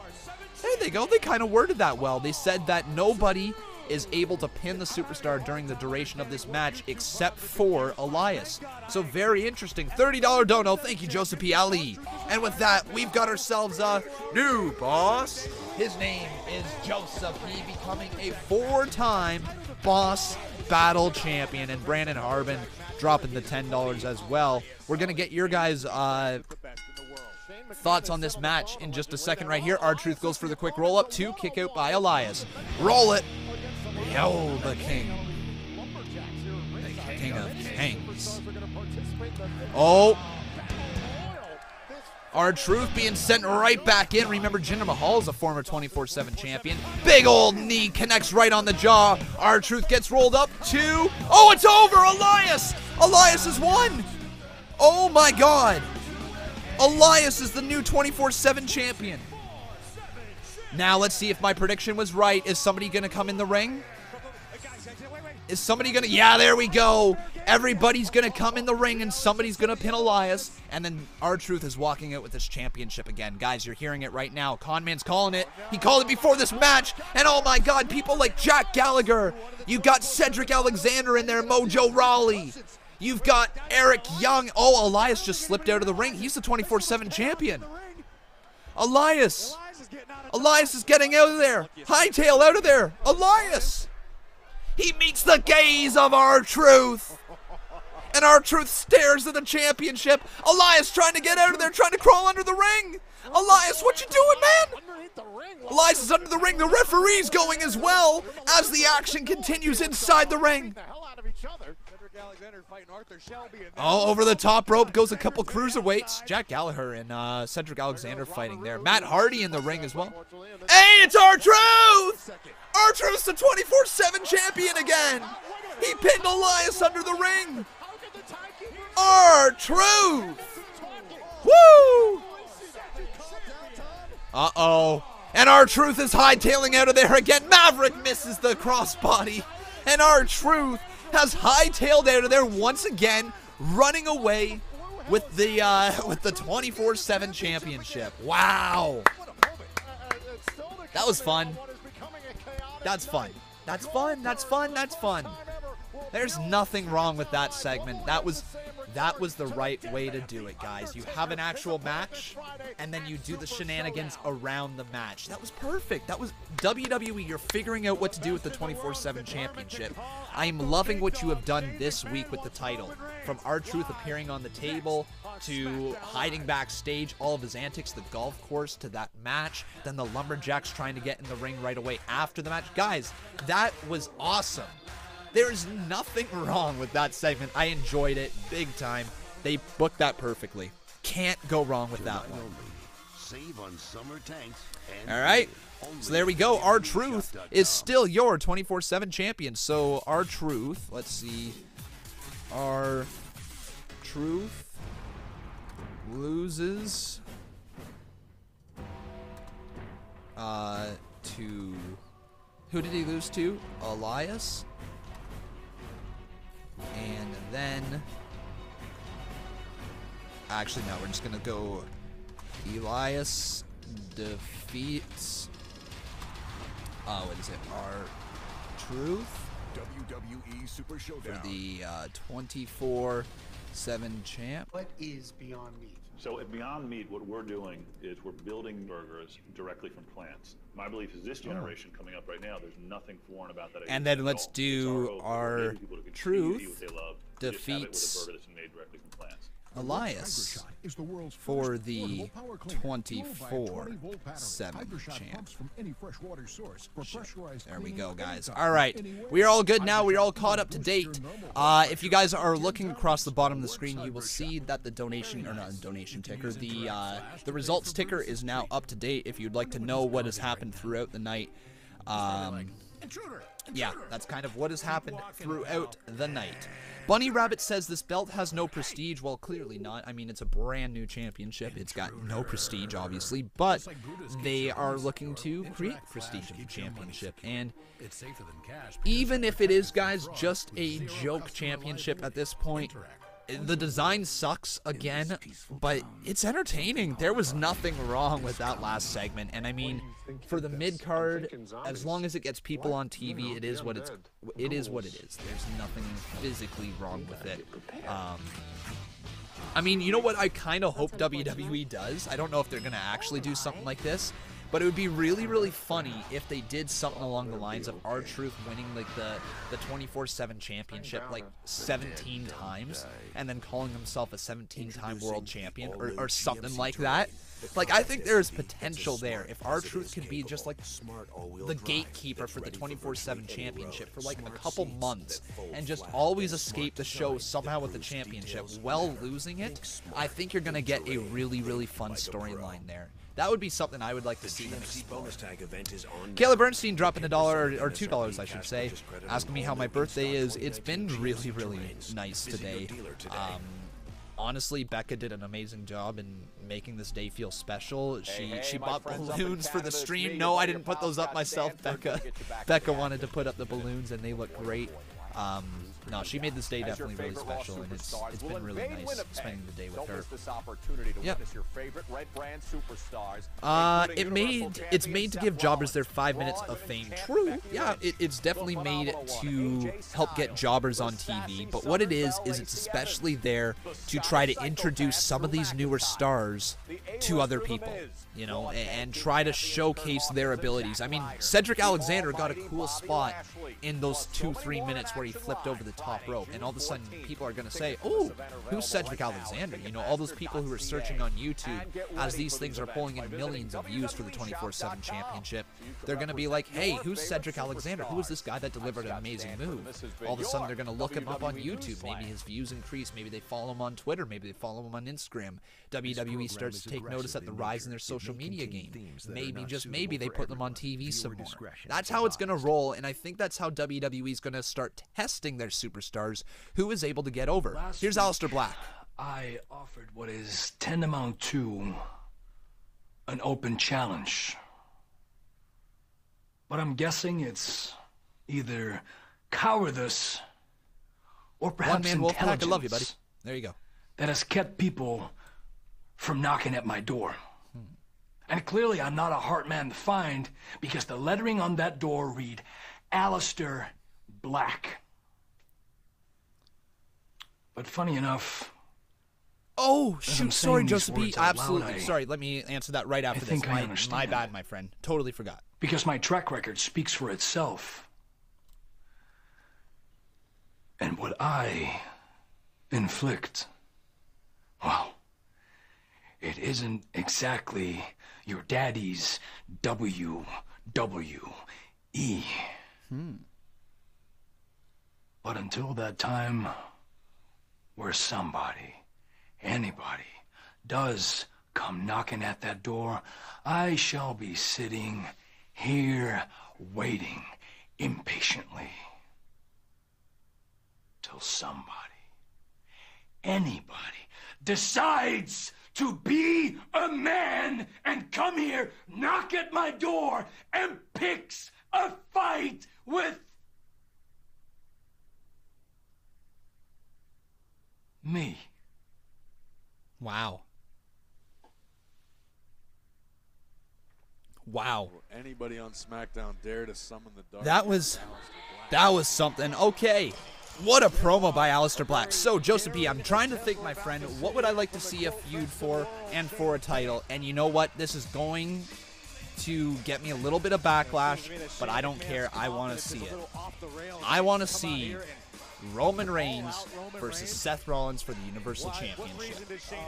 There they go. They kind of worded that well. They said that nobody is able to pin the superstar during the duration of this match except for Elias. So very interesting. $30 dono. Thank you, Joseph P. Ali. And with that, we've got ourselves a new boss. His name is Joseph P. becoming a 4-time boss battle champion. And Brandon Harbin dropping the $10 as well. We're going to get your guys' thoughts on this match in just a second right here. R-Truth goes for the quick roll-up. 2, kick out by Elias. Roll it. Yo, the king. The king of kings. Oh. R-Truth being sent right back in. Remember, Jinder Mahal is a former 24/7 champion. Big old knee connects right on the jaw. R-Truth gets rolled up. 2. Oh, it's over. Elias. Elias has won. Oh, my God. Elias is the new 24/7 champion. Now let's see if my prediction was right. Is somebody going to come in the ring? Is somebody going to... Yeah, there we go. Everybody's going to come in the ring and somebody's going to pin Elias. And then R-Truth is walking out with this championship again. Guys, you're hearing it right now. Conman's calling it. He called it before this match. And oh my God, people like Jack Gallagher. You got Cedric Alexander in there, Mojo Rawley. You've got Eric Young. Oh, Elias just slipped out of the ring. He's the 24/7 champion. Elias is getting out of there. Hightail out of there. Elias. He meets the gaze of R-Truth. And R-Truth stares at the championship. Elias trying to get out of there, trying to crawl under the ring. Elias, what you doing, man? Elias is under the ring. The referee's going as well as the action continues inside the ring. Oh, over the top rope goes a couple cruiserweights. Jack Gallagher and Cedric Alexander fighting there. Matt Hardy in the ring as well. Hey, it's R-Truth! R-Truth's the 24/7 champion again. He pinned Elias under the ring. R-Truth! Woo! Uh-oh. And R-Truth is hightailing out of there again. Maverick misses the crossbody. And R-Truth has hightailed out of there once again, running away with the 24/7 championship. Wow. That was fun. That's fun. That's fun. That's fun. That's fun. There's nothing wrong with that segment. That was the right way to do it, guys. You have an actual match, and then you do the shenanigans around the match. That was perfect. That was WWE. You're figuring out what to do with the 24/7 championship. I am loving what you have done this week with the title. From R-Truth appearing on the table, to hiding backstage, all of his antics, the golf course, to that match, then the Lumberjacks trying to get in the ring right away after the match. Guys, that was awesome. There's nothing wrong with that segment. I enjoyed it big time. They booked that perfectly. Can't go wrong with that one. All right. So there we go. R-Truth is still your 24/7 champion. So R-Truth, let's see. R-Truth loses to, who did he lose to? Elias. And then, actually no, we're just gonna go Elias defeats, what is it, R-Truth? WWE Super ShowDown. For the 24/7 champ. What is Beyond Meat? So at Beyond Meat, what we're doing is we're building burgers directly from plants. My belief is this generation coming up right now, there's nothing foreign about that. And then let's do R-Truth defeats Elias for the 24/7 champ. There we go, guys. All right, we are all good now. We're all caught up to date. If you guys are looking across the bottom of the screen, you will see that the donation, or not donation ticker, the results ticker is now up to date. If you'd like to know what has happened throughout the night, yeah, that's kind of what has happened throughout the night. Bunny Rabbit says this belt has no prestige. Well, clearly not. I mean, it's a brand new championship. It's got no prestige, obviously, but they are looking to create prestige of the championship. And even if it is, guys, just a joke championship at this point, the design sucks again, but it's entertaining. There was nothing wrong with that last segment, and I mean, for the mid card, as long as it gets people on TV, it is what it is. There's nothing physically wrong with it. I mean, you know what I kind of hope WWE does? I don't know if they're gonna actually do something like this, but it would be really, really funny if they did something along the lines of R-Truth winning like the 24/7 championship like 17 times and then calling himself a 17-time world champion or something like that. Like, I think there is potential there. If R-Truth could be just like the gatekeeper for the 24/7 championship for like a couple months and just always escape the show somehow with the championship while losing it, I think you're going to get a really, really fun storyline there. That would be something I would like to see them explore. Caleb Bernstein dropping $1 or $2, I should say, asking me how my birthday is. It's been really, really nice today. Honestly, Becca did an amazing job in making this day feel special. She bought balloons for the stream. No, I didn't put those up myself, Becca. Becca wanted to put up the balloons, and they look great. No, she made this day definitely really special, and it's been really nice spending the day with her. Yep. It's made to give jobbers their 5 minutes of fame. True. Yeah, it's definitely made to help get jobbers on TV, but what it is it's especially there to try to introduce some of these newer stars to other people, you know, and try to showcase their abilities. I mean, Cedric Alexander got a cool spot in those 2-3 minutes where he flipped over the top rope, and all of a sudden people are going to say, oh, who's Cedric Alexander? You know, all those people who are searching on YouTube as these things are pulling in millions of views for the 24/7 championship, they're going to be like, hey, who's Cedric Alexander? Who is this guy that delivered an amazing move? All of a sudden they're going to look him up on YouTube. Maybe his views increase. Maybe they follow him on Twitter. Maybe they follow him on Instagram. WWE starts to take notice at the rise in their social media game. Maybe, just maybe, they put them on TV some more. That's how it's going to roll, and I think that's how WWE is going to start testing their superstars, who is able to get over. Here's Aleister Black. I offered what is tantamount to an open challenge. But I'm guessing it's either cowardice or perhaps One man Wolfpack, I intelligence. love you, buddy. There you go. that has kept people from knocking at my door. And clearly I'm not a hard man to find, because the lettering on that door read Aleister Black. But funny enough... Oh, shoot, sorry, Joseph B. Absolutely. Sorry, let me answer that right after this. My bad, my friend. Totally forgot. Because my track record speaks for itself. And what I inflict, well, it isn't exactly your daddy's WWE. But until that time where somebody, anybody, does come knocking at that door, I shall be sitting here waiting impatiently till somebody, anybody, decides to be a man and come here, knock at my door, and picks a fight with me. Wow. Wow. Will anybody on SmackDown dare to summon the dark? That was something. Okay. What a promo by Aleister Black. So, Joseph B., I'm trying to think, my friend, what would I like to see a feud for and for a title? And you know what? This is going to get me a little bit of backlash, but I don't care. I want to see it. I want to see Roman Reigns versus Seth Rollins for the Universal Championship.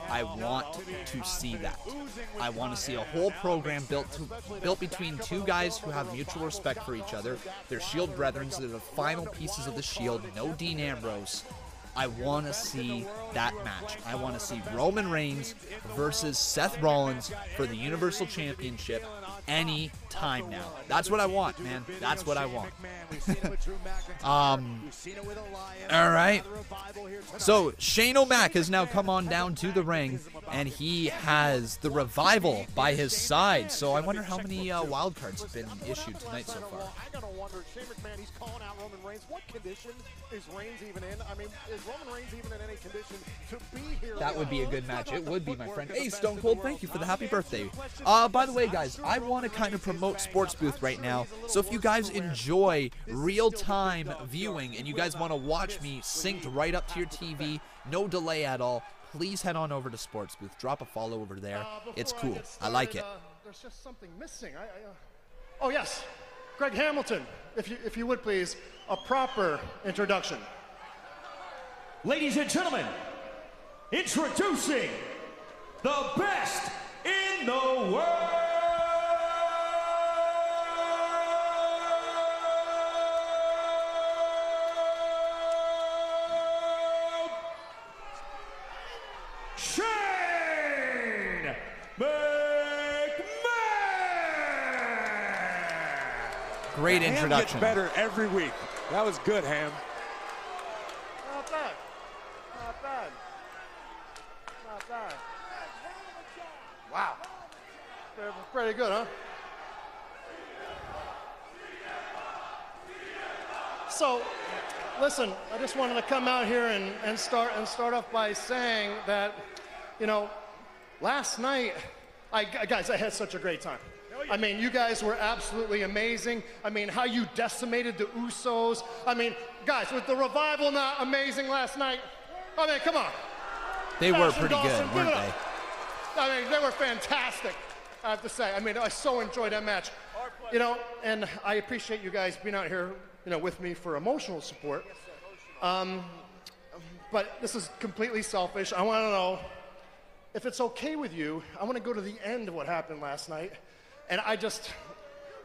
I want to see that. I want to see a whole program built between two guys who have mutual respect for each other. They're Shield brethren, so they're the final pieces of the Shield. No Dean Ambrose. I want to see that match. I want to see Roman Reigns versus Seth Rollins for the Universal Championship any time now. That's what I want, man. That's what I want. All right. So Shane O'Mac has now come on down to the ring, and he has the Revival by his side. So I wonder how many wild cards have been issued tonight so far. I gotta wonder, Shane McMahon, he's calling out Roman Reigns. What condition is Reigns even in? I mean, is Roman Reigns even in any condition to be here? That would be a good match. It would be, my friend. Hey, Stone Cold, thank you for the happy birthday. By the way, guys, I want to kind of promote Sports Booth right now. So if you guys enjoy real-time viewing and you guys want to watch me synced right up to your TV, no delay at all, please head on over to Sports Booth. Drop a follow over there. It's cool. I like it. There's just something missing. Oh, yes. Greg Hamilton, if you would please, a proper introduction. Ladies and gentlemen, introducing the best in the world. Shane McMahon! Great introduction. Ham gets better every week. That was good, Ham. Not bad. Not bad. Not bad. Wow. Pretty good, huh? So, listen, I just wanted to come out here and start off by saying that, you know, last night, guys, I had such a great time. I mean, you guys were absolutely amazing. I mean, how you decimated the Usos. I mean, guys, with the Revival not amazing last night, I mean, come on. They were pretty good, weren't they? I mean, they were fantastic, I have to say. I mean, I so enjoyed that match. You know, and I appreciate you guys being out here, you know, with me for emotional support. But this is completely selfish. I want to know if it's okay with you. I want to go to the end of what happened last night. And I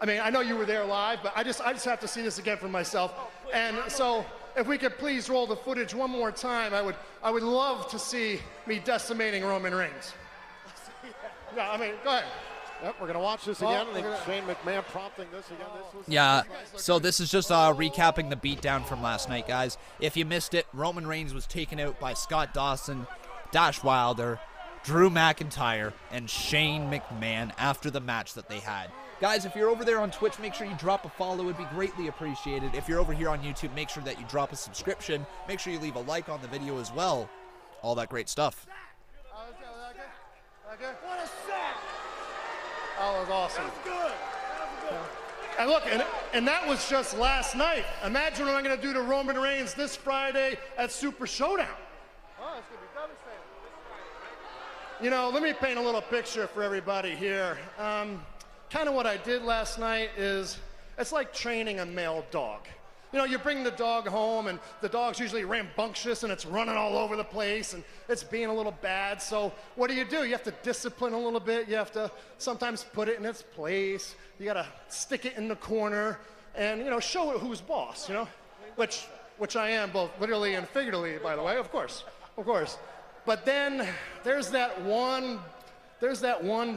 mean, I know you were there live, but I just have to see this again for myself. And so, if we could please roll the footage one more time, I would love to see me decimating Roman Reigns. Yeah, I mean, go ahead. Yep, we're going to watch this again. Shane McMahon prompting this again. Yeah, so this is just recapping the beatdown from last night, guys. If you missed it, Roman Reigns was taken out by Scott Dawson, Dash Wilder, Drew McIntyre, and Shane McMahon after the match that they had. Guys, if you're over there on Twitch, make sure you drop a follow. It would be greatly appreciated. If you're over here on YouTube, make sure that you drop a subscription. Make sure you leave a like on the video as well. all that great stuff. What a sack! That was awesome. That was good. That was good. And look, and that was just last night. Imagine what I'm going to do to Roman Reigns this Friday at Super ShowDown. Oh, it's going to be devastating. You know, let me paint a little picture for everybody here. Kind of what I did last night is, it's like training a male dog. You know, you bring the dog home, and the dog's usually rambunctious, and it's running all over the place, and it's being a little bad. So what do? You have to discipline a little bit. You have to sometimes put it in its place. You got to stick it in the corner and, you know, show it who's boss, you know, which I am, both literally and figuratively, by the way, of course. But then there's that one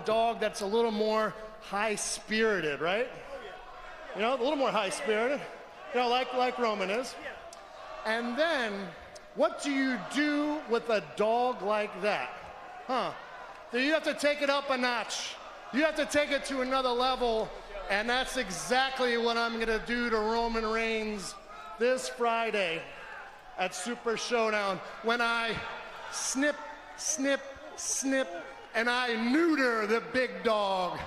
dog that's a little more high-spirited, right? You know, a little more high-spirited. You know, like Roman is. And then, what do you do with a dog like that? Huh? So you have to take it up a notch. You have to take it to another level, and that's exactly what I'm gonna do to Roman Reigns this Friday at Super ShowDown, when I snip, snip, snip, and I neuter the big dog,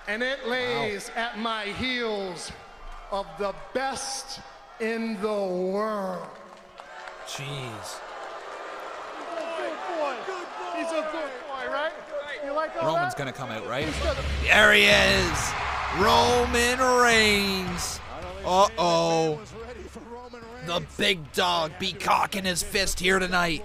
and it lays at my heels of the best in the world. Jeez. He's a good boy, right? You like all Roman's that? gonna come out, right? There he is! Roman Reigns! Uh-oh. The big dog be cocking his fist here tonight.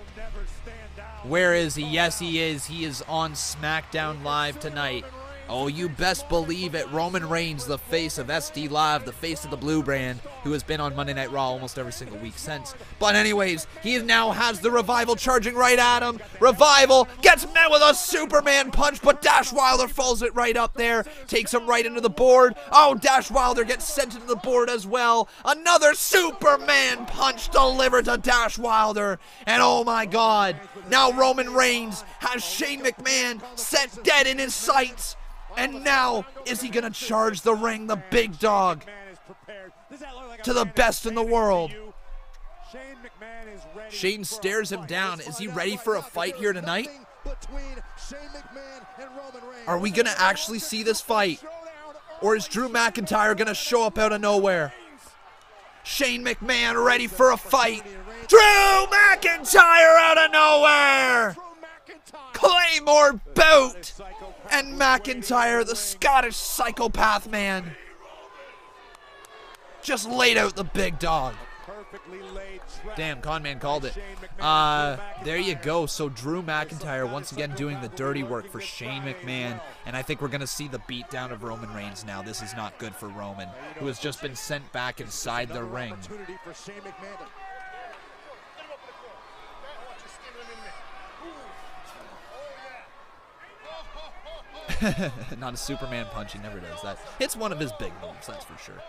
Where is he? Yes, he is. He is on Smackdown Live tonight. Oh, you best believe it. Roman Reigns, the face of SD Live, the face of the Blue brand, who has been on Monday Night Raw almost every single week since. But anyways, he now has the Revival charging right at him. Revival gets met with a Superman punch, but Dash Wilder follows it right up there, takes him right into the board. Oh, Dash Wilder gets sent into the board as well. Another Superman punch delivered to Dash Wilder. And oh my God, now Roman Reigns has Shane McMahon set dead in his sights. And now, is he going to charge the ring, the big dog, to the best in the world? Shane stares him down. Is he ready for a fight here tonight? Are we going to actually see this fight? Or is Drew McIntyre going to show up out of nowhere? Shane McMahon ready for a fight. Drew McIntyre out of nowhere! Claymore boot! And McIntyre, the Scottish psychopath man, just laid out the big dog. Damn, Conman called it. There you go. So Drew McIntyre once again doing the dirty work for Shane McMahon. And I think we're going to see the beatdown of Roman Reigns now. This is not good for Roman, who has just been sent back inside the ring. Not a Superman punch, he never does that. It's one of his big moves, that's for sure.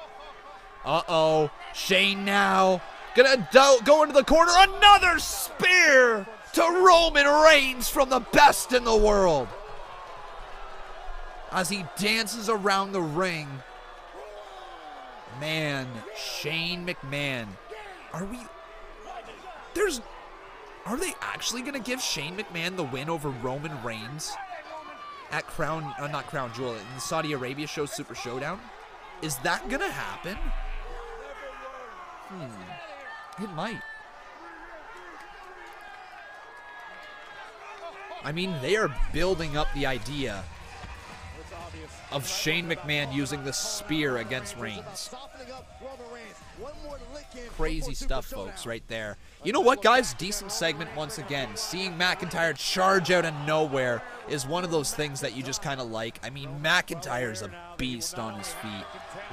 Uh-oh, Shane now gonna go into the corner. Another spear to Roman Reigns from the best in the world. As he dances around the ring. Man, Shane McMahon. Are they actually gonna give Shane McMahon the win over Roman Reigns at not Crown Jewel, in the Saudi Arabia show Super ShowDown? Is that gonna happen? It might. I mean, they are building up the idea of Shane McMahon using the spear against Reigns. Crazy stuff, folks, right there. You know what, guys? Decent segment once again. Seeing McIntyre charge out of nowhere is one of those things that you just kind of like. I mean, McIntyre's a beast on his feet.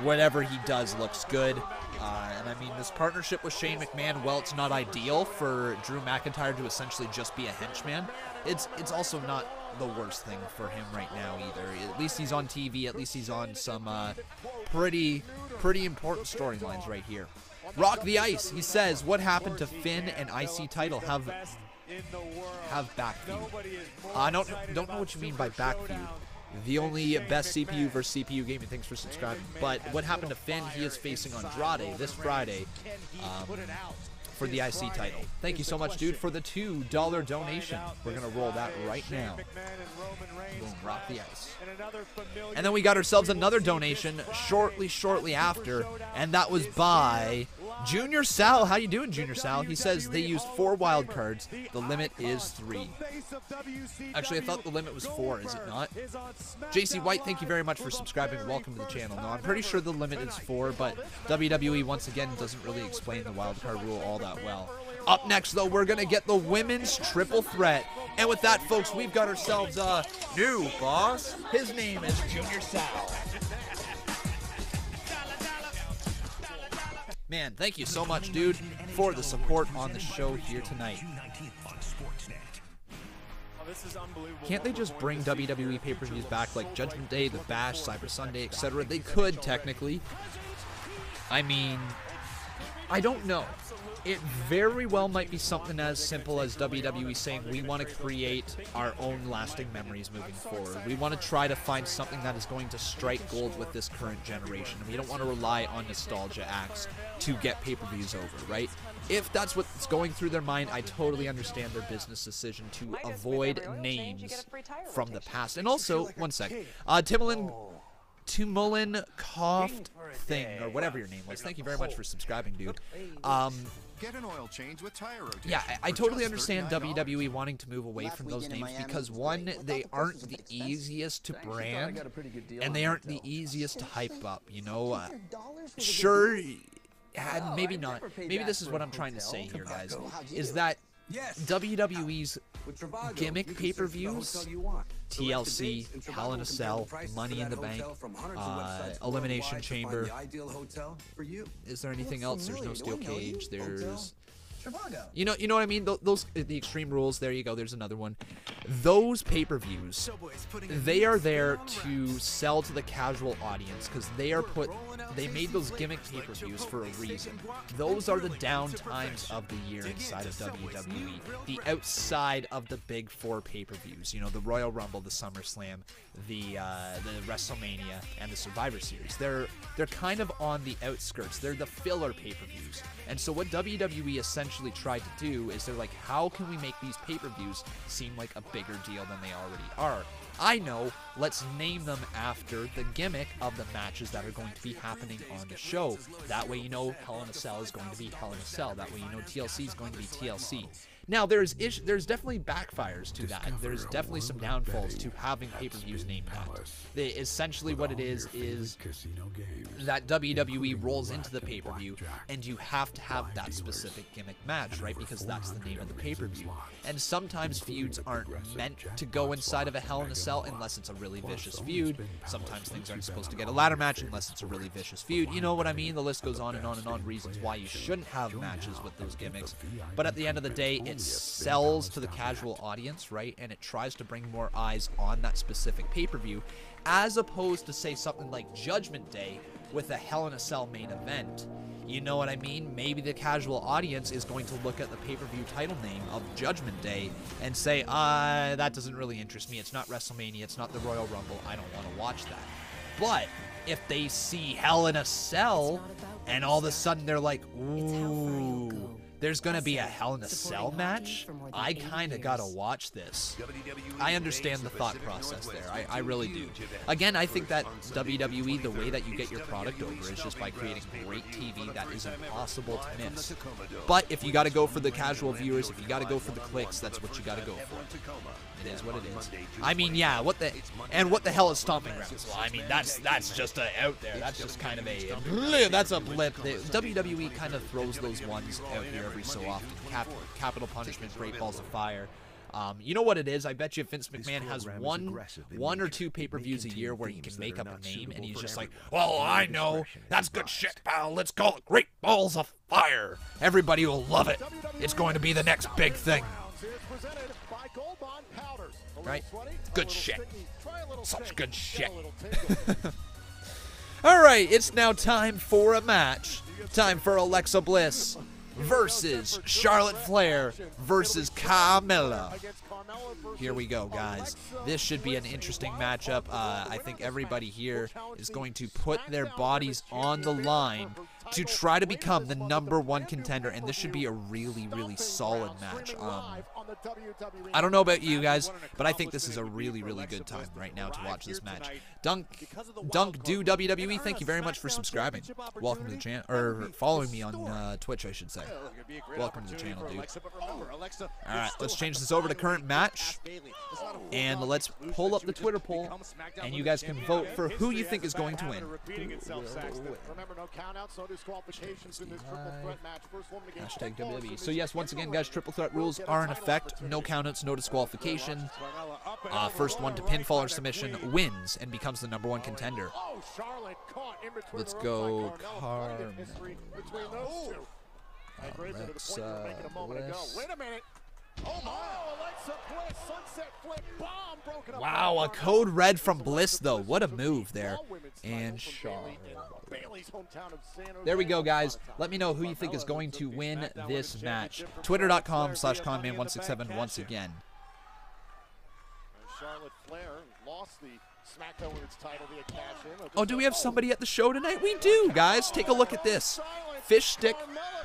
Whatever he does looks good. And I mean, this partnership with Shane McMahon, well, it's not ideal for Drew McIntyre to essentially just be a henchman. It's also not the worst thing for him right now either. At least he's on TV. At least he's on some pretty important storylines right here. Rock the Ice, he says, what happened to Finn and IC title? Have back feud. I don't know what you mean by back feud. The only best CPU versus CPU gaming. Thanks for subscribing. But what happened to Finn? He is facing Andrade this Friday. for the IC title. Thank you so much, dude, for the $2 donation. We're going to roll that right now. Boom, rock the ice. And then we got ourselves another donation shortly after, and that was by Junior Sal. How you doing, Junior Sal? He says they used 4 wild cards. The limit is 3. Actually, I thought the limit was 4, is it not? JC White, thank you very much for subscribing. Welcome to the channel. No, I'm pretty sure the limit is 4, but WWE, once again, doesn't really explain the wild card rule all that well. Up next, though, we're going to get the women's triple threat. And with that, folks, we've got ourselves a new boss. His name is Junior Sal. Man, thank you so much, dude, for the support on the show here tonight. Can't they just bring WWE pay-per-views back like Judgment Day, The Bash, Cyber Sunday, etc.? They could, technically. I mean, I don't know. It very well might be something as simple as WWE saying we want to create our own lasting memories moving forward. We want to try to find something that is going to strike gold with this current generation. We don't want to rely on nostalgia acts to get pay-per-views over, right? If that's what's going through their mind, I totally understand their business decision to avoid names from the past. And also, one sec, Tumulin Coughed Thing, or whatever your name was. Thank you very much for subscribing, dude. Get an oil change with tire rotation. Yeah, I totally understand WWE wanting to move away from those names because, one, they aren't the easiest to brand, and they aren't the easiest to hype up, you know? Sure, maybe not. Maybe this is what I'm trying to say here, guys, is that WWE's gimmick pay-per-views, TLC, Hell in a Cell, Money in the Bank, Elimination Chamber. Is there anything else? There's no Steel Cage. There's... You know what I mean? Those, the Extreme Rules, there you go, there's another one. Those pay-per-views, they are there to sell to the casual audience because they made those gimmick pay-per-views for a reason. Those are the down times of the year inside of WWE. The outside of the big 4 pay-per-views, you know, the Royal Rumble, the SummerSlam, the WrestleMania, and the Survivor Series. They're kind of on the outskirts. They're the filler pay-per-views. And so what WWE essentially tried to do is they're like, how can we make these pay-per-views seem like a bigger deal than they already are? I know, let's name them after the gimmick of the matches that are going to be happening on the show. That way you know Hell in a Cell is going to be Hell in a Cell. That way you know TLC is going to be TLC. Now, there's definitely backfires to that. There's definitely some downfalls to having pay-per-views named that. Essentially what it is that WWE rolls into the pay-per-view, and you have to have that specific gimmick match, right? Because that's the name of the pay-per-view. And sometimes feuds aren't meant to go inside of a Hell in a Cell unless it's a really vicious feud. Sometimes things aren't supposed to get a ladder match unless it's a really vicious feud. You know what I mean? The list goes on and on and on, reasons why you shouldn't have matches with those gimmicks. But at the end of the day, it sells to the casual audience, right? And it tries to bring more eyes on that specific pay-per-view, as opposed to, say, something like Judgment Day with a Hell in a Cell main event. You know what I mean? Maybe the casual audience is going to look at the pay-per-view title name of Judgment Day and say, that doesn't really interest me. It's not WrestleMania. It's not the Royal Rumble. I don't want to watch that. But if they see Hell in a Cell and all of a sudden they're like, ooh, there's going to be a Hell in a Cell match? I kind of got to watch this. I understand the thought process there. I really do. Again, I think that WWE, the way that you get your product over is just by creating great TV that is impossible to miss. But if you got to go for the casual viewers, if you got to go for the clicks, that's what you got to go for. It is what it is. I mean, yeah, what the hell is Stomping Grounds? Well, I mean, that's just out there. That's just kind of that's a blip. WWE kind of throws those ones out here every so often. Capital Punishment, Great Balls of Fire. You know what it is? I bet you Vince McMahon has one or two pay-per-views a year where he can make up a name, and he's just like, well, I know. That's good shit, pal. Let's call it Great Balls of Fire. Everybody will love it. It's going to be the next big thing. Right? Good shit. Such good shit. Alright, it's now time for a match. Time for Alexa Bliss versus Charlotte Flair versus Carmella. Here we go, guys. This should be an interesting matchup. I think everybody here is going to put their bodies on the line to try to become the #1 contender, and this should be a really, really solid match. I don't know about you guys, but I think this is a really, really good time right now to watch this match. Dunk Do WWE, thank you very much for subscribing. Welcome to the channel, or following me on Twitch, I should say. Welcome to the channel, dude. All right, let's change this over to current match, and let's pull up the Twitter poll, and you guys can vote for who you think is going to win. Hashtag WWE. So yes, once again, guys, triple threat rules are in effect. No countouts, no disqualification. First one to pinfall or submission wins and becomes the #1 contender. Let's go Carmen. Wow, a code red from Bliss, though. What a move there. And Charlotte. There we go, guys. Let me know who you think is going to win this match. Twitter.com/Conman167 once again. Charlotte Flair lost the Smackdown Women's title via cash-in. Oh, do we have somebody at the show tonight? We do, guys. Take a look at this. Fish stick.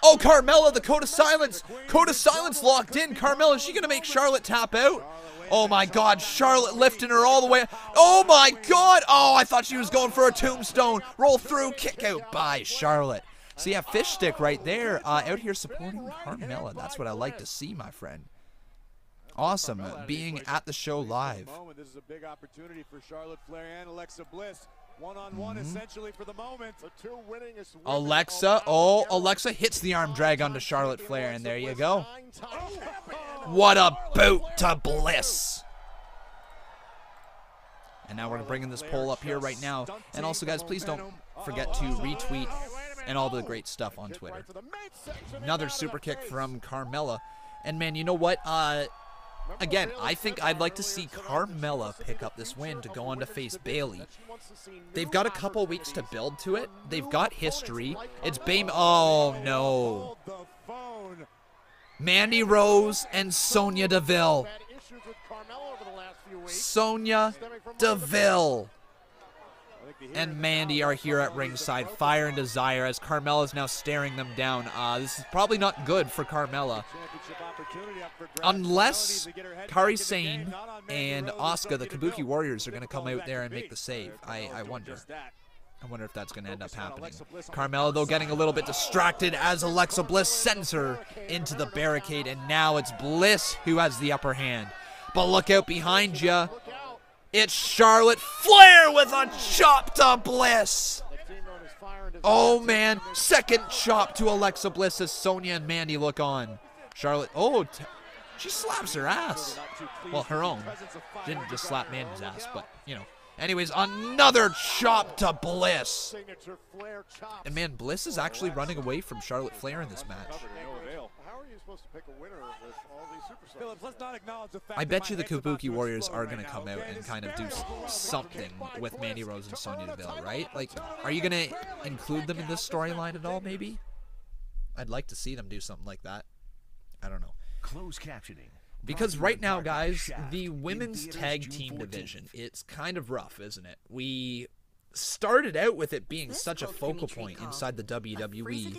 Oh, Carmella, the Code of Silence. Code of Silence locked in. Carmella, is she going to make Charlotte tap out? Oh, my God. Charlotte lifting her all the way. Oh, my God. Oh, I thought she was going for a tombstone. Roll through. Kick out by Charlotte. So, yeah, fish stick right there. Out here supporting Carmella. That's what I like to see, my friend. Awesome, being at the show live. This is a big opportunity for Charlotte Flair and Alexa Bliss. One-on-one essentially for the moment. Alexa, oh, Alexa hits the arm drag onto Charlotte Flair, and there you go. What a boot to Bliss. And now we're bringing this poll up here right now. And also, guys, please don't forget to retweet and all the great stuff on Twitter. Another super kick from Carmella. And, man, you know what? Again, I think I'd like to see Carmella pick up this win to go on to face Bayley. They've got a couple weeks to build to it. They've got history. It's oh, no. Mandy Rose and Sonya Deville. Sonya Deville and Mandy are here at ringside. Fire and Desire as Carmella is now staring them down. This is probably not good for Carmella. Unless Kairi Sane and Asuka, the Kabuki Warriors, are going to come out there and make the save. I wonder. I wonder if that's going to end up happening. Carmella, though, getting a little bit distracted as Alexa Bliss sends her into the barricade. And now it's Bliss who has the upper hand. But look out behind you. It's Charlotte Flair with a chop to Bliss. Oh, man. Second chop to Alexa Bliss as Sonya and Mandy look on. Charlotte, oh, she slaps her ass. Well, her own. Didn't just slap Mandy's ass, but, you know. Anyways, another chop to Bliss. And, man, Bliss is actually running away from Charlotte Flair in this match. I bet you the Kabuki Warriors are going to come out and kind of do something with Mandy Rose and Sonya Deville, right? Like, are you going to include them in this storyline at all, maybe? I'd like to see them do something like that. I don't know. Closed captioning. Because right now, guys, the women's tag team division, it's kind of rough, isn't it? We started out with it being such a focal point inside the WWE.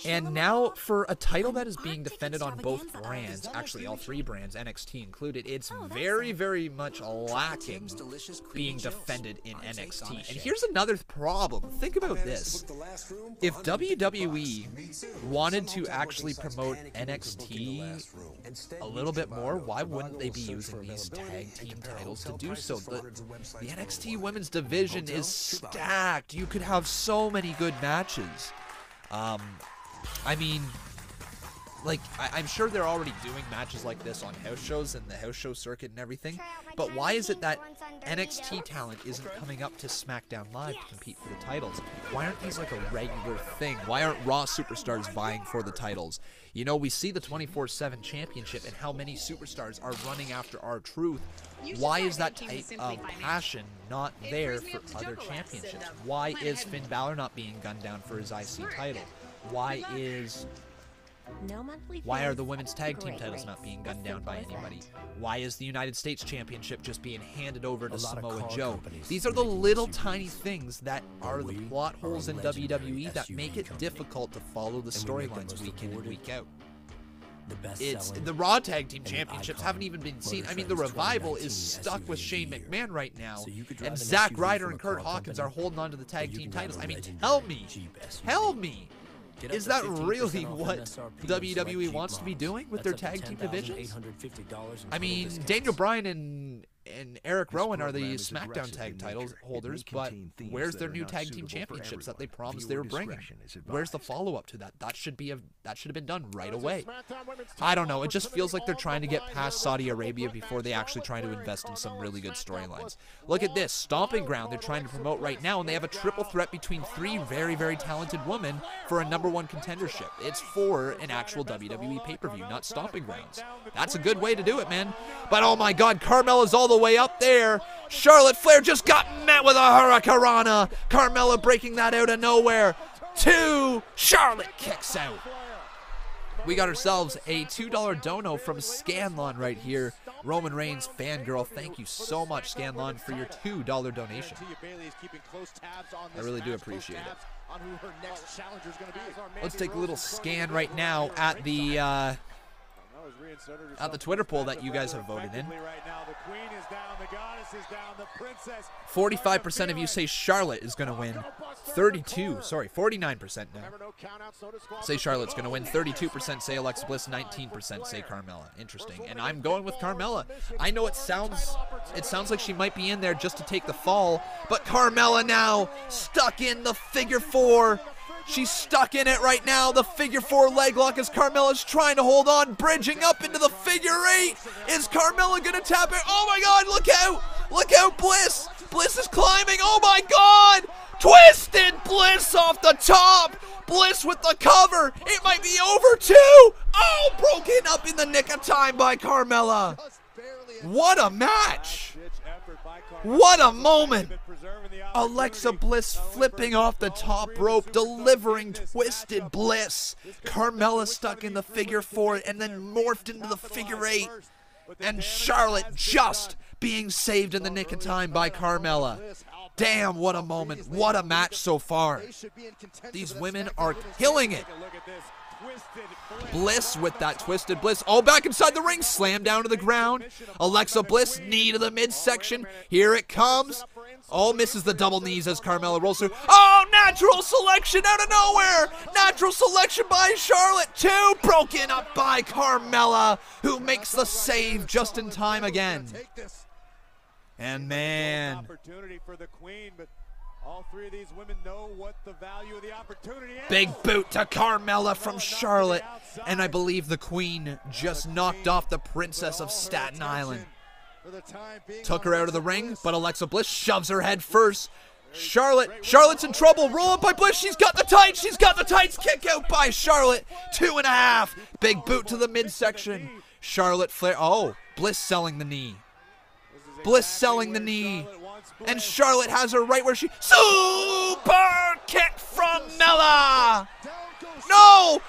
And now, for a title that is being defended on both brands, actually all three brands, NXT included, it's very, very much lacking being defended in NXT. And here's another problem. Think about this. If WWE wanted to actually promote NXT a little bit more, why wouldn't they be using these tag team titles to do so? The NXT women's division is stacked. You could have so many good matches. I mean, like, I'm sure they're already doing matches like this on house shows and the house show circuit and everything, but why is it that NXT talent isn't coming up to Smackdown Live to compete for the titles? Why aren't these like a regular thing? Why aren't Raw superstars vying for the titles? You know, we see the 24/7 championship and how many superstars are running after R-Truth. Why is that type of passion not there for other championships? Why is Finn Balor not being gunned down for his IC title? Why is No monthly Why are fees, the women's tag team great titles not rates. being It's gunned down by simple as anybody? that. Why is the United States Championship just being handed over to A lot of Samoa car Joe? companies These are the making little CDs. tiny things that are the plot holes in WWE that SUV make it company. difficult to follow the And we make the storylines most week in and awarded, week out. The best It's selling, the Raw Tag Team and the Championships icon haven't even been seen. Motor I mean, the Trend's revival 2019 is stuck with SUV Shane of the year. McMahon right now, So you could drive and an Zack SUV Ryder from and a Kurt car Hawkins company, are holding on to the or tag you team can drive titles. a I mean, legendary tell me, Jeep SUV. tell me. Get up Is to that 15% really off what MSRP on WWE select Jeep wants to be models. doing with That's their up to tag team divisions? $10,850 in I total mean, discounts. Daniel Bryan and Eric Rowan are the program is SmackDown aggressive tag in titles nature. It may holders, but contain themes where's that their are new not tag team suitable for championships that they everyone. promised they Viewer were bringing? discretion is Where's the advised. follow-up to that? That should have been done right away. I don't know. It just feels like they're trying to get past Saudi Arabia before they actually try to invest in some really good storylines. Look at this. Stomping Ground they're trying to promote right now, and they have a triple threat between three very, very talented women for a #1 contendership. It's for an actual WWE pay-per-view, not Stomping Grounds. That's a good way to do it, man. But oh my God, Carmella's all the way up there. Charlotte Flair just got met with a Hurricanrana. Carmella breaking that out of nowhere. 2. Charlotte kicks out. We got ourselves a $2 dono from Scanlon right here. Roman Reigns fangirl, thank you so much, Scanlon, for your $2 donation. I really do appreciate it. Let's take a little scan right now at the Twitter poll that you guys have voted in. 45% of you say Charlotte is going to win. 49% now say Charlotte's going to win. 32% say Alexa Bliss. 19% say Carmella. Interesting. And I'm going with Carmella. I know it sounds like she might be in there just to take the fall, but Carmella now stuck in the figure 4. She's stuck in it right now. The figure 4 leg lock as Carmella's trying to hold on, bridging up into the figure 8. Is Carmella gonna tap it? Oh my God, look out! Look out, Bliss! Bliss is climbing, oh my God! Twisted Bliss off the top! Bliss with the cover! It might be over too! Oh, broken up in the nick of time by Carmella! What a match! What a moment! Alexa Bliss flipping off the top rope, delivering Twisted Bliss. Carmella stuck in the figure 4 and then morphed into the figure 8. And Charlotte just being saved in the nick of time by Carmella. Damn, what a moment. What a match so far. These women are killing it. Bliss with that Twisted Bliss. Oh, back inside the ring. Slam down to the ground. Alexa Bliss, knee to the midsection. Here it comes. Oh, misses the double knees as Carmella rolls through. Oh, natural selection out of nowhere. Natural selection by Charlotte. 2. Broken up by Carmella, who makes the save just in time again. And man, all three of these women know what the value of the opportunity is. Big boot to Carmella from Charlotte. And I believe the Queen just knocked off the Princess of Staten Island. Took her out of the ring, but Alexa Bliss shoves her head first. Charlotte's in trouble. Roll up by Bliss. She's got the tights. She's got the tights. Kick out by Charlotte. 2.5. Big boot to the midsection. Charlotte Flair. Oh, Bliss selling the knee. Bliss selling the knee. And Charlotte has her right where she... Super kick from Mella. No,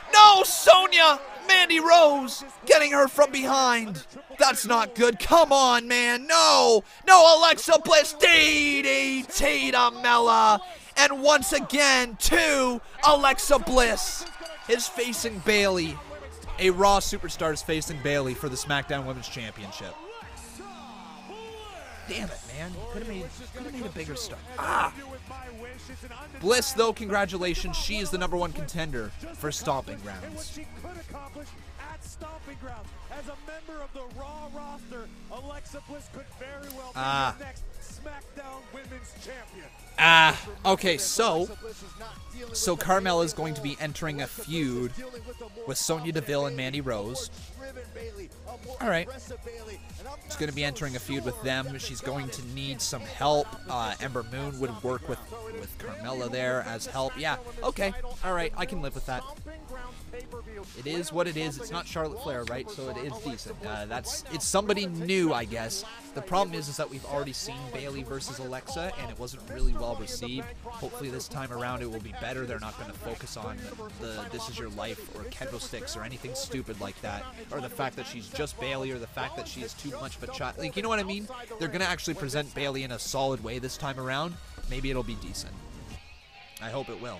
Sonya. Mandy Rose getting her from behind. That's not good. Come on, man. No, Alexa Bliss. DDT to Mella. And once again, 2, Alexa Bliss is facing Bayley. A Raw superstar is facing Bayley for the SmackDown Women's Championship. Damn it, man. Could have made a bigger star. Bliss, though, congratulations. She is the #1 contender for Stomping Grounds. As a member of the Raw roster, Alexa Bliss could very well be the next SmackDown Women's Champion. Okay, so Carmella is going to be entering a feud with Sonya Deville and Mandy Rose. All right. She's going to be entering a feud with them. She's going to need some help. Ember Moon would work with Carmella there as help. Yeah, okay. All right, I can live with that. It is what it is. It's not Charlotte Flair, right? So it is decent. It's somebody new, I guess. The problem is that we've already seen Bayley versus Alexa, and it wasn't really well received. Hopefully this time around it will be better. They're not going to focus on the This Is Your Life or kendo sticks or anything stupid like that, or the fact that she's just Bayley, or the fact that she is too much of a child. Like, you know what I mean? They're going to actually present Bayley in a solid way this time around. Maybe it'll be decent. I hope it will.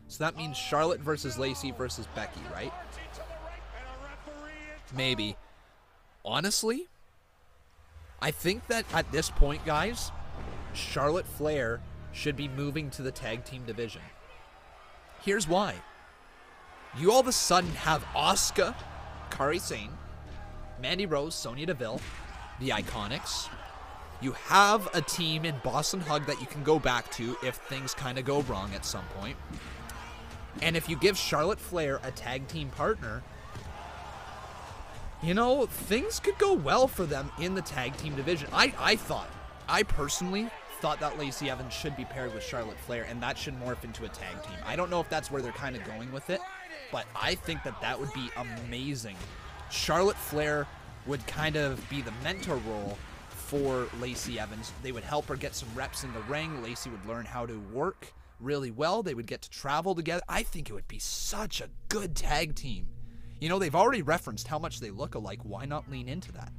So that means Charlotte versus Lacey versus Becky, right? Maybe. Honestly, I think that at this point, guys, Charlotte Flair should be moving to the tag team division. Here's why. You all of a sudden have Asuka, Kairi Sane, Mandy Rose, Sonya Deville, the Iconics. You have a team in Boston Hug that you can go back to if things kind of go wrong at some point. And if you give Charlotte Flair a tag team partner, you know, things could go well for them in the tag team division. I personally thought that Lacey Evans should be paired with Charlotte Flair, and that should morph into a tag team. I don't know if that's where they're kind of going with it, but I think that that would be amazing. Charlotte Flair would kind of be the mentor role for Lacey Evans. They would help her get some reps in the ring. Lacey would learn how to work really well. They would get to travel together. I think it would be such a good tag team. You know, they've already referenced how much they look alike. Why not lean into that?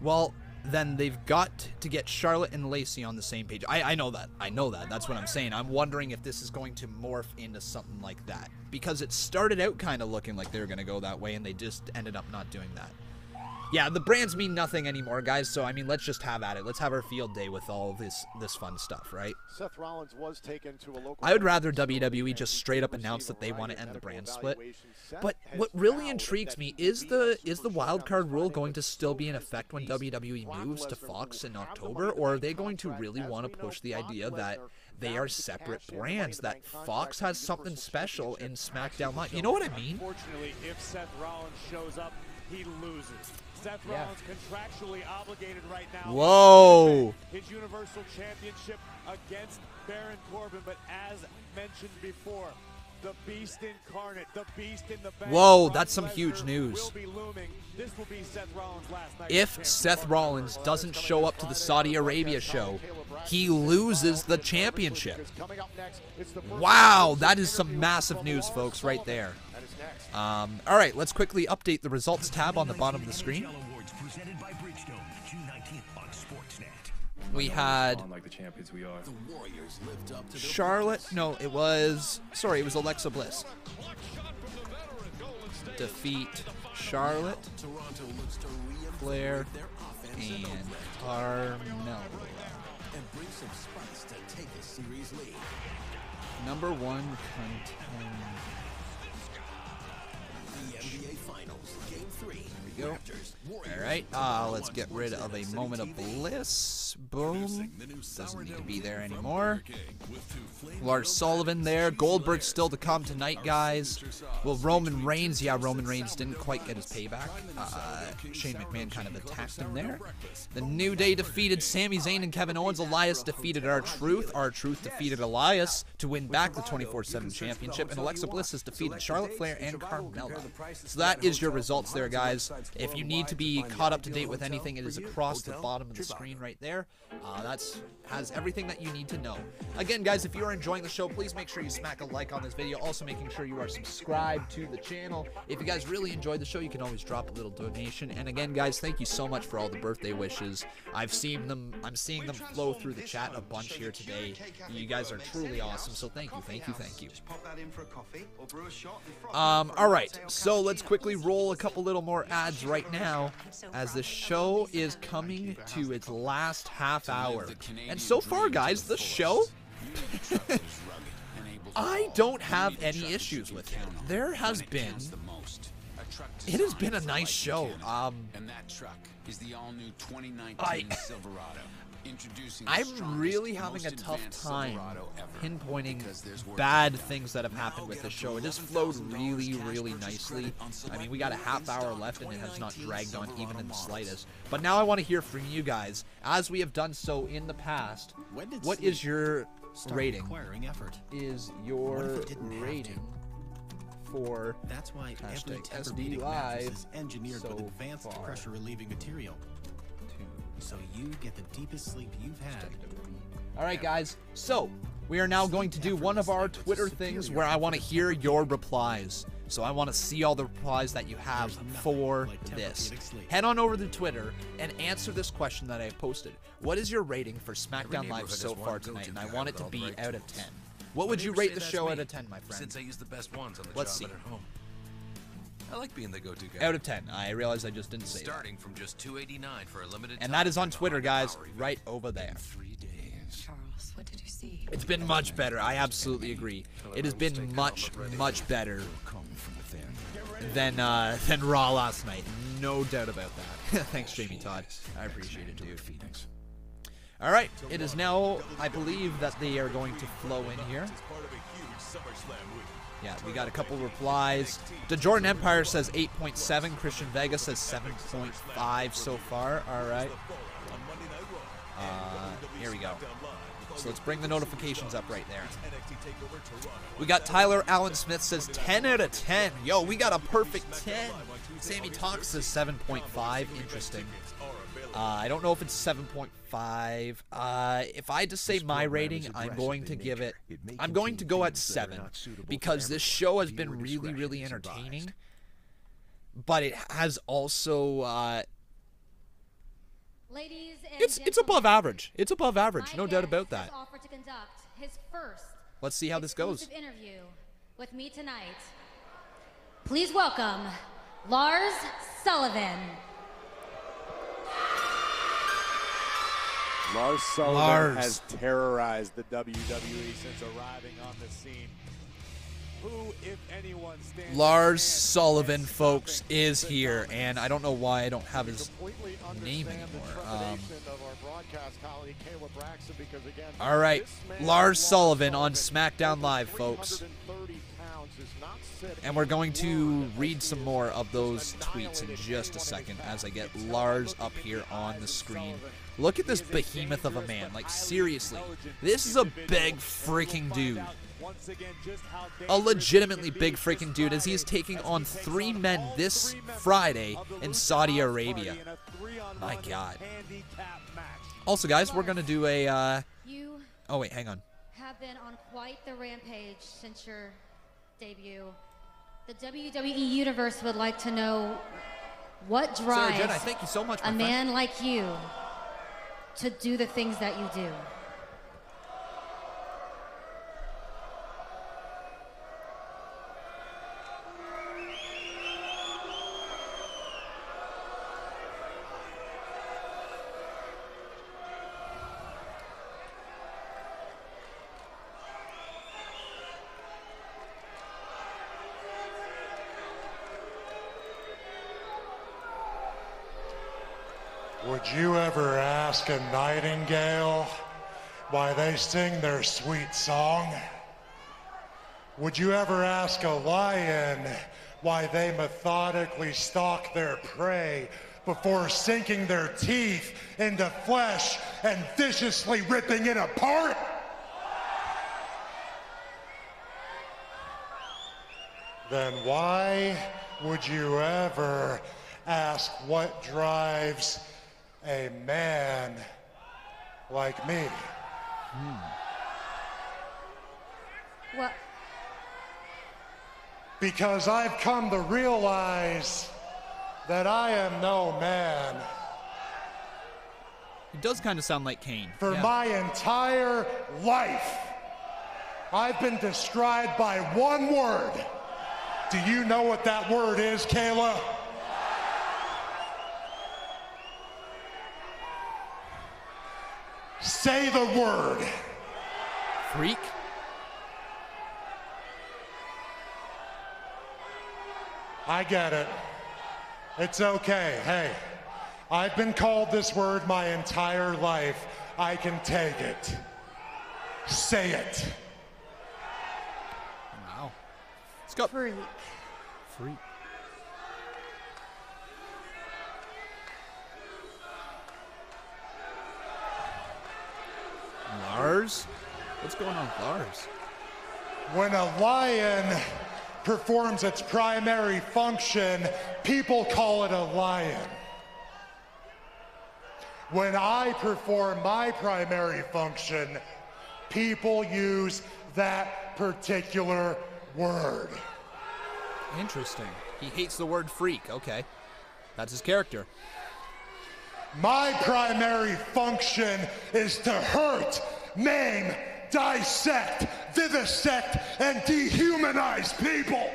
Well, then they've got to get Charlotte and Lacey on the same page. I know that. I know that. That's what I'm saying. I'm wondering if this is going to morph into something like that. Because it started out kind of looking like they were going to go that way, and they just ended up not doing that. Yeah, the brands mean nothing anymore, guys, so, I mean, let's just have at it. Let's have our field day with all of this fun stuff, right? Seth Rollins was taken to a local... I would rather WWE just straight up announce that they want to end the brand split. But what really intrigues me is the wildcard rule going to still be in effect when WWE moves to Fox in October, or are they going to really want to push the idea that they are separate brands, that Fox has something special in Smackdown Live? You know what I mean? Unfortunately, if Seth Rollins shows up, he loses. Seth Rollins contractually obligated right now. Whoa! His Universal Championship against Baron Corbin, but as mentioned before, the Beast incarnate, the Beast in the back. Whoa, that's some huge news. Will be looming. This will be Seth Rollins' last night. If Seth Rollins doesn't show up to the Saudi Arabia show, he loses the championship. Wow, that is some massive news, folks, right there. All right, let's quickly update the results tab on the bottom of the screen. We had Charlotte, no, it was Alexa Bliss. Defeat Charlotte, Flair, and Carmella. Number one contender. Go. All right, let's get rid of a moment of bliss. Boom. Doesn't need to be there anymore. Lars Sullivan there. Goldberg still to come tonight, guys. Well, Roman Reigns, yeah, Roman Reigns didn't quite get his payback. Shane McMahon kind of attacked him there. The New Day defeated Sami Zayn and Kevin Owens. Elias defeated R-Truth. R-Truth defeated Elias to win back the 24/7 championship. And Alexa Bliss has defeated Charlotte Flair and Carmella. So that is your results there, guys. If you need to be caught up to date with anything, it is across the bottom of the screen right there. Has everything that you need to know. Again, guys, if you are enjoying the show, please make sure you smack a like on this video. Also, making sure you are subscribed to the channel. If you guys really enjoyed the show, you can always drop a little donation. And again, guys, thank you so much for all the birthday wishes. I'm seeing them flow through the chat a bunch here today. You guys are truly awesome. So thank you, thank you, thank you. All right, so let's quickly roll a couple little more ads right now as the show is coming to its last half hour. And so far, guys, the show, I don't have any issues with it. It has been a nice show. I'm really having a tough time pinpointing bad things that have happened with this show. It has flowed really, really nicely. I mean, we got a half hour left and it has not dragged on even in the slightest. But now I want to hear from you guys, as we have done so in the past. What is your rating? Is your rating for that's why every SD Live is engineered with advanced pressure relieving material, so you get the deepest sleep you've had. All right, guys. So we are now going to do one of our Twitter things where I want to hear your replies. So I want to see all the replies that you have for this. Head on over to Twitter and answer this question that I have posted. What is your rating for Smackdown Live so far tonight? And I want it to be out of 10. What would you rate the show out of 10, my friend? Since I use the best ones on the Let's job see. at home. I like being the go-to guy. Out of 10. I realize I just didn't say Starting from just $2.89 for a limited and time. that is on Twitter, guys, right over there. Charles, what did you see? It's been much better. I absolutely agree. It has been much, much better than Raw last night. No doubt about that. Thanks, Jamie Todd. I appreciate it, dude. All right, it is now, I believe that they are going to flow in here. Yeah, we got a couple replies. The Jordan Empire says 8.7. Christian Vega says 7.5 so far. All right. Here we go. So let's bring the notifications up right there. We got Tyler Allen Smith says 10 out of 10. Yo, we got a perfect 10. Sammy Talk says 7.5. Interesting. I don't know if it's 7.5. If I had to say my rating, I'm going to give it, I'm going to go at 7, because this show has been really, really entertaining, but it has also, it's above average. It's above average, no doubt about that. Let's see how this goes. Interview with me tonight. Please welcome Lars Sullivan. Lars Sullivan has terrorized the WWE since arriving on the scene. Who, if anyone, stands Lars Sullivan, folks, is here, and I don't know why I don't have his name anymore. All right, Lars Sullivan on SmackDown Live, folks. And we're going to read some more of those tweets in just a second as I get Lars up here on the screen. Look at this behemoth of a man. Like, seriously, this is a big freaking dude. A legitimately big freaking dude, as he is taking on 3 men this Friday in Saudi Arabia. My God. Also, guys, we're going to do a... Oh, wait, hang on. Have been on quite the rampage since your debut. The WWE Universe would like to know what drives Sarah Jedi, thank you so much, a man like you to do the things that you do. Would you ever ask a nightingale why they sing their sweet song? Would you ever ask a lion why they methodically stalk their prey before sinking their teeth into flesh and viciously ripping it apart? Then why would you ever ask what drives a man like me? What? Because I've come to realize that I am no man. He does kind of sound like Kane. For my entire life, I've been described by one word. Do you know what that word is, Kayla? Say the word. Freak? I get it. It's okay. Hey, I've been called this word my entire life. I can take it. Say it. Wow. Let's go. Freak. Freak. Lars? What's going on with Lars? When a lion performs its primary function, people call it a lion. When I perform my primary function, people use that particular word. Interesting. He hates the word freak. Okay. That's his character. My primary function is to hurt, maim, dissect, vivisect, and dehumanize people.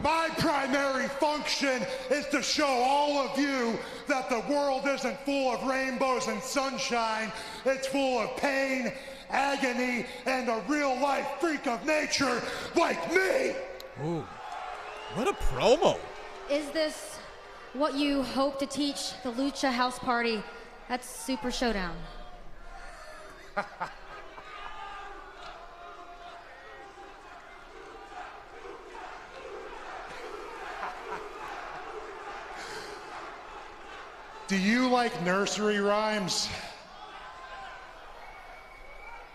My primary function is to show all of you that the world isn't full of rainbows and sunshine. It's full of pain, agony, and a real-life freak of nature like me. Ooh, what a promo. Is this what you hope to teach the Lucha House Party at Super ShowDown? Do you like nursery rhymes?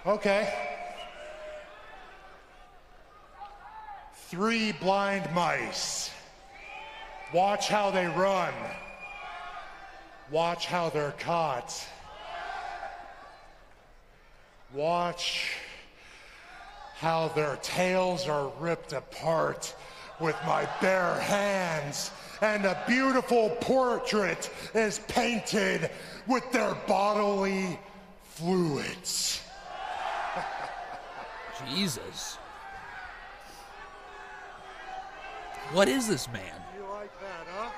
Okay. 3 blind mice. Watch how they run. Watch how they're caught. Watch how their tails are ripped apart with my bare hands, and a beautiful portrait is painted with their bodily fluids. Jesus. What is this man? You like that, huh?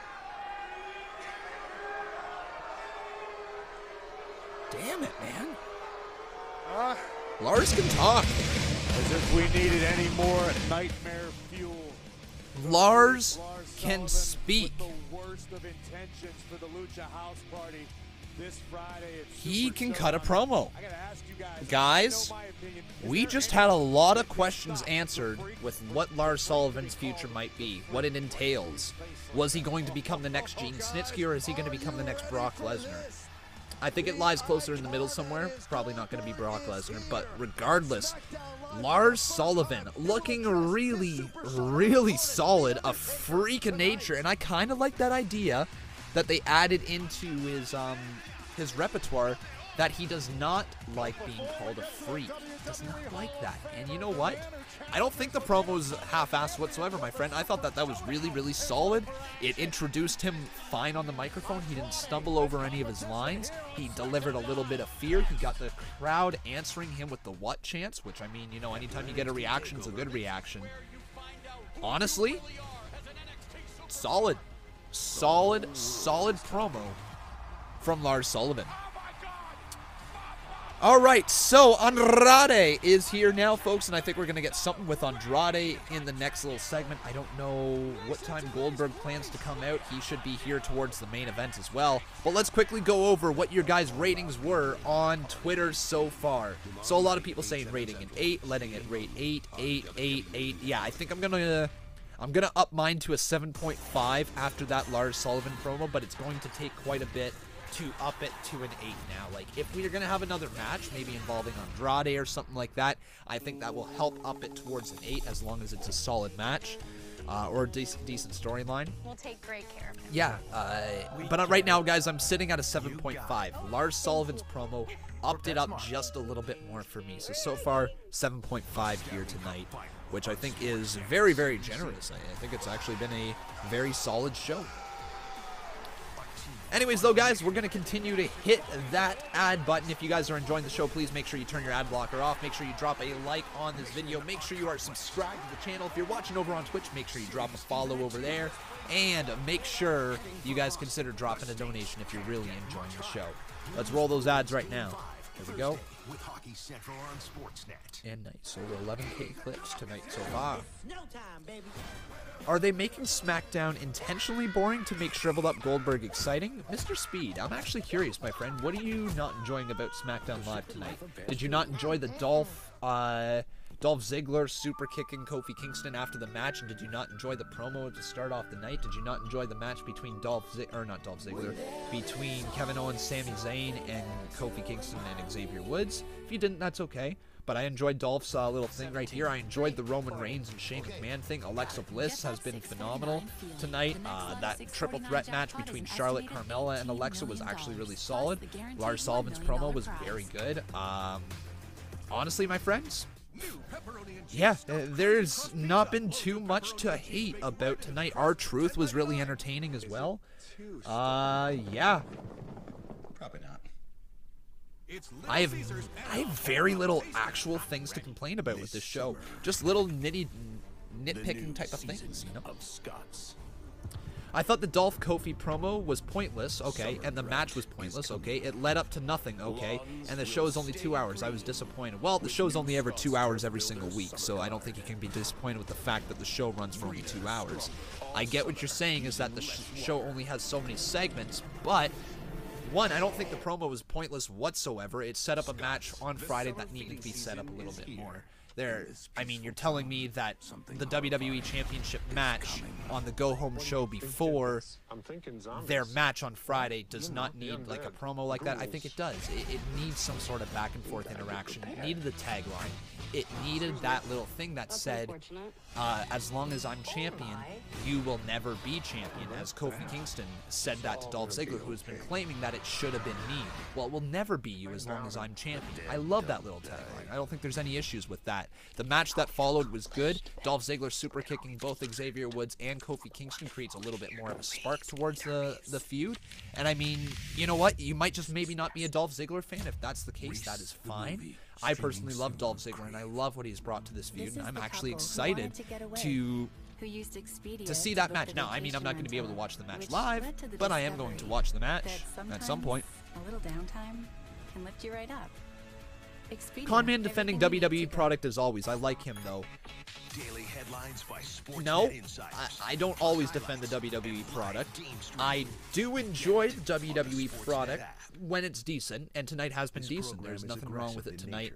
Damn it, man. Huh? Lars can talk. As if we needed any more nightmare fuel. Lars can speak. With the worst of intentions for the Lucha House Party this Friday. He can cut a promo. Guys, we just had a lot of questions answered with what Lars Sullivan's future might be, what it entails. Was he going to become the next Gene Snitsky, or is he going to become the next Brock Lesnar? I think it lies closer in the middle somewhere. Probably not going to be Brock Lesnar, but regardless, Lars Sullivan looking really, really solid, a freak of nature, and I kind of like that idea that they added into his repertoire, that he does not like being called a freak. Does not like that. And you know what? I don't think the promo was half-assed whatsoever, my friend. I thought that was really, really solid. It introduced him fine on the microphone. He didn't stumble over any of his lines. He delivered a little bit of fear. He got the crowd answering him with the what chants, which, I mean, you know, anytime you get a reaction, it's a good reaction. Honestly, solid promo from Lars Sullivan. All right, so Andrade is here now, folks, and I think we're going to get something with Andrade in the next little segment. I don't know what time Goldberg plans to come out. He should be here towards the main event as well. But let's quickly go over what your guys' ratings were on Twitter so far. So a lot of people saying rating an 8, letting it rate 8, 8, 8, 8. Yeah, I think I'm gonna up mine to a 7.5 after that Lars Sullivan promo, but it's going to take quite a bit to up it to an 8 now. Like, if we're going to have another match, maybe involving Andrade or something like that, I think that will help up it towards an 8 as long as it's a solid match or a decent storyline. We'll take great care of him. Yeah, but right now, guys, I'm sitting at a 7.5. Lars Sullivan's promo upped it up just a little bit more for me. So far, 7.5 here tonight, which I think is very, very generous. I think it's actually been a very solid show. Anyways, though, guys, we're going to continue to hit that ad button. If you guys are enjoying the show, please make sure you turn your ad blocker off. Make sure you drop a like on this video. Make sure you are subscribed to the channel. If you're watching over on Twitch, make sure you drop a follow over there. And make sure you guys consider dropping a donation if you're really enjoying the show. Let's roll those ads right now. Here we go. With Hockey Central on Sportsnet. And nice. Over 11K clips tonight so far. Are they making SmackDown intentionally boring to make shriveled up Goldberg exciting? Mr. Speed, I'm actually curious, my friend. What are you not enjoying about SmackDown Live tonight? Did you not enjoy the Dolph Ziggler super kicking Kofi Kingston after the match? And did you not enjoy the promo to start off the night? Did you not enjoy the match between between Kevin Owens, Sami Zayn, and Kofi Kingston and Xavier Woods? If you didn't, that's okay. But I enjoyed Dolph's little thing right here. I enjoyed the Roman Reigns and Shane McMahon thing. Alexa Bliss has been phenomenal tonight. That triple threat match between Charlotte, Carmella, and Alexa was actually really solid. Lars Sullivan's promo was very good. Honestly, my friends, yeah, there's not been too much to hate about tonight. R-Truth was really entertaining as well. Yeah. Probably not. I have very little actual things to complain about with this show. Just little nitpicking type of things, you know? I thought the Dolph Kofi promo was pointless, okay, and the match was pointless, okay. It led up to nothing, okay, and the show is only 2 hours. I was disappointed. Well, the show's only ever 2 hours every single week, so I don't think you can be disappointed with the fact that the show runs for only 2 hours. I get what you're saying is that the show only has so many segments, but one, I don't think the promo was pointless whatsoever. It set up a match on Friday that needed to be set up a little bit more. I mean, you're telling me that the WWE Championship match on the Go Home show before their match on Friday does not need like a promo like that? I think it does. It needs some sort of back and forth interaction. It needed the tagline. It needed that little thing that said, as long as I'm champion, you will never be champion, as Kofi Kingston said that to Dolph Ziggler, who has been claiming that it should have been me. Well, it will never be you as long as I'm champion. I love that little tagline. I don't think there's any issues with that. The match that followed was good. Dolph Ziggler super kicking both Xavier Woods and Kofi Kingston creates a little bit more of a spark towards the feud. And I mean, you know what? You might just maybe not be a Dolph Ziggler fan. If that's the case, that is fine. I personally love Dolph Ziggler, and I love what he's brought to this feud, and I'm actually excited to see that match. Now, I mean, I'm not going to be able to watch the match live, but I am going to watch the match at some point. A little downtime can lift you right up. Conman defending WWE product as always. I like him, though. No, I don't always defend the WWE product. I do enjoy the WWE product when it's decent, and tonight has been decent. There's nothing wrong with it tonight,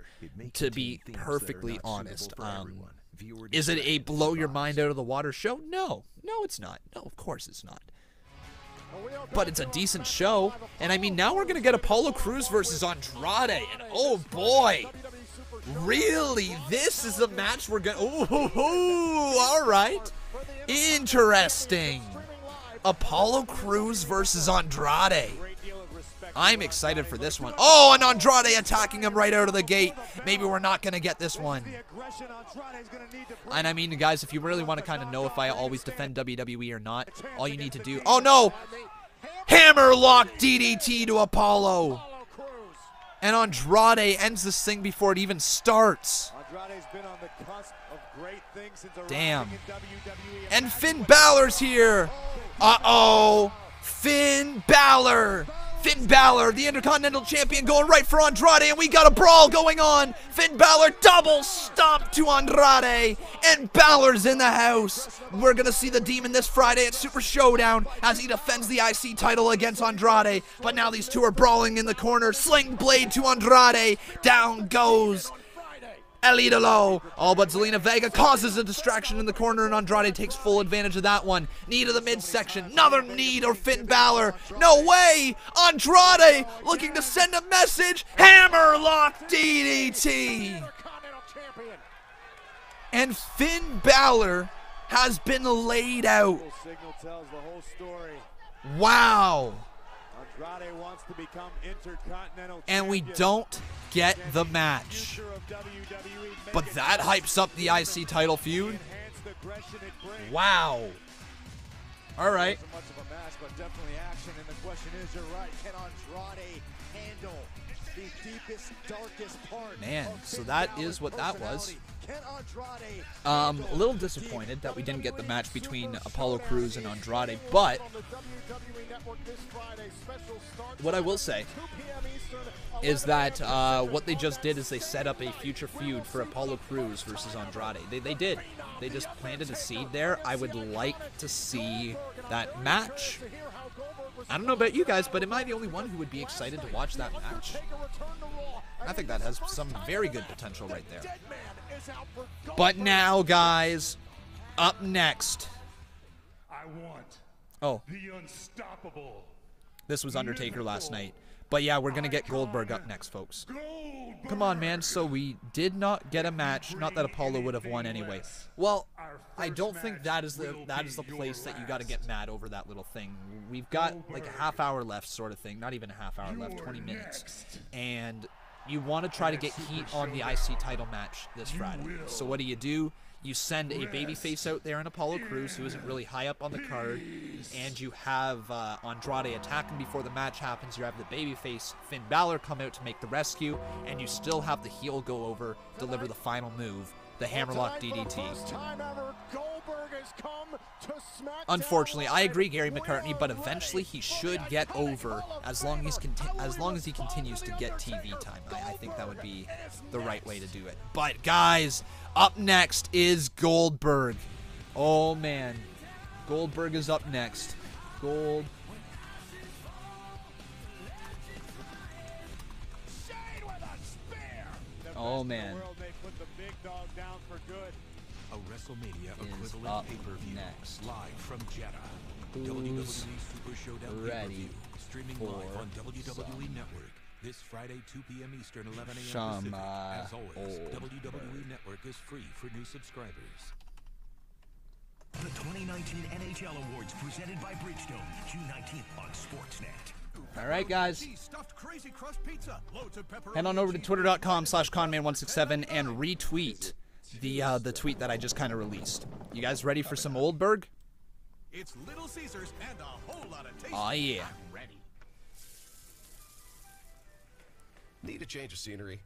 to be perfectly honest. Is it a blow your mind out of the water show? No. No, it's not. No, of course it's not. But it's a decent show, and I mean, now we're going to get Apollo Crews versus Andrade, and oh boy, really, this is the match we're going to, all right, interesting, Apollo Crews versus Andrade. I'm excited for this one. Oh, and Andrade attacking him right out of the gate. Maybe we're not going to get this one. And I mean, guys, if you really want to kind of know if I always defend WWE or not, all you need to do... Oh, no! Hammerlock DDT to Apollo. And Andrade ends this thing before it even starts. Damn. And Finn Balor's here. Uh-oh. Finn Balor. Finn Balor, the Intercontinental Champion, going right for Andrade, and we got a brawl going on. Finn Balor double stomp to Andrade, and Balor's in the house. We're going to see the Demon this Friday at Super ShowDown as he defends the IC title against Andrade. But now these two are brawling in the corner. Sling blade to Andrade. Down goes El Idolo. All but Zelina Vega causes a distraction in the corner, and Andrade takes full advantage of that one. Knee to the midsection. Another knee to Finn Balor. No way! Andrade looking to send a message. Hammerlock DDT. And Finn Balor has been laid out. Wow. And we don't get the match. But that hypes up the IC title feud. Wow. All right. Man, so that is what that was. A little disappointed that we didn't get the match between Apollo Crews and Andrade, but what I will say is that what they just did is they set up a future feud for Apollo Crews versus Andrade. They did. They just planted a seed there. I would like to see that match. I don't know about you guys, but am I the only one who would be excited to watch that match? I think that has some very good potential right there. But now, guys, up next. I want the unstoppable. This was Undertaker last night. But yeah, we're going to get Goldberg up next, folks. Come on, man. So we did not get a match. Not that Apollo would have won anyway. Well, I don't think that is the place that you got to get mad over that little thing. We've got like a half hour left sort of thing. Not even a half hour left, 20 minutes. And you want to try to get heat on the IC title match this Friday. So what do? You send a babyface out there in Apollo Crews, who isn't really high up on the card, and you have Andrade attacking before the match happens. You have the babyface Finn Balor come out to make the rescue, and you still have the heel go over, deliver the final move, the Hammerlock DDT. Unfortunately, I agree, Gary McCartney, but eventually he should get over as long as he continues to get TV time. I think that would be the right way to do it. But guys, up next is Goldberg. Oh man, Goldberg is up next. Oh man. A WrestleMania is equivalent up pay-per-view next. live from Jeddah. Who's WWE Super ShowDown ready pay-per-view streaming for live on WWE Network this Friday 2 p.m. Eastern, 11 a.m. Pacific. As always, WWE Network is free for new subscribers. The 2019 NHL Awards presented by Bridgestone, June 19th on Sportsnet. All right, guys. Head on over to twitter.com/Conman167 and retweet the tweet that I just kind of released. You guys ready for some Goldberg? It's Little Caesars and a whole lot of taste. Oh yeah. Ready. Need a change of scenery?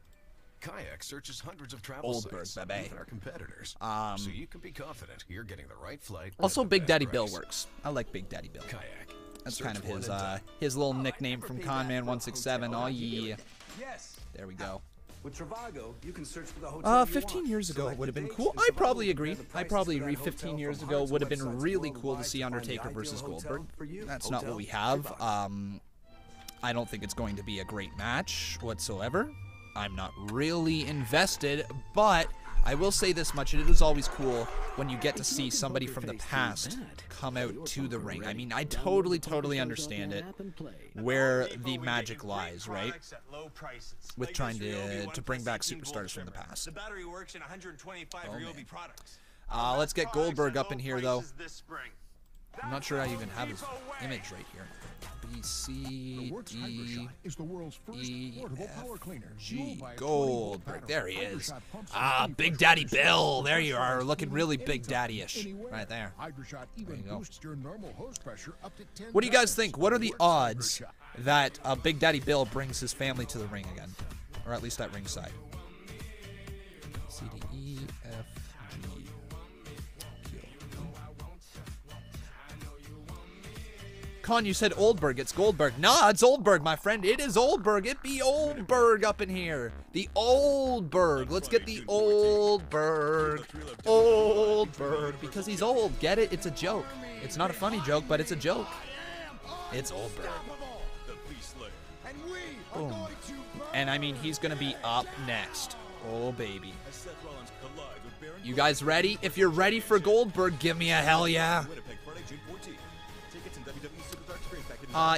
Kayak searches hundreds of travel Goldberg, sites, baby. even our competitors. So you can be confident you're getting the right flight. Also, at the Big best Daddy price. Bill works. I like Big Daddy Bill. Kayak. That's Search kind of one his and done. his little nickname from Conman167. Oh yeah. Yes. There we go. With Trivago, you can search for the hotel you 15 want. years ago Select would have the been dates, cool. and I Trivago probably will agree. compare the I prices probably for agree. that 15 hotel years from ago hundreds would have of been websites really cool to worldwide see to find the Undertaker versus ideal Goldberg. hotel for you. That's not what Hotel, we have. $3. I don't think it's going to be a great match whatsoever. I'm not really invested, but I will say this much. It is always cool when you get to see somebody from the past come out to the ring. I mean, I totally understand it, where the magic lies, right? With trying to bring back superstars from the past. The battery works in 125 Ryobi products. Let's get Goldberg up in here, though. I'm not sure I even have his image right here. B, C, D, E, F, G, Goldberg. There he is. Big Daddy Bill. There you are, looking really Big Daddy-ish. Right there. There you go. What do you guys think? What are the odds that Big Daddy Bill brings his family to the ring again? Or at least at ringside. C, D, E, F, G. Con, you said Oldberg. It's Goldberg. Nah, it's Oldberg, my friend. It is Oldberg. It be Oldberg up in here. The Oldberg. Let's get the Oldberg. Oldberg. Because he's old. Get it? It's a joke. It's not a funny joke, but it's a joke. It's Oldberg. Boom. And I mean, he's going to be up next. Oh, baby. You guys ready? If you're ready for Goldberg, give me a hell yeah.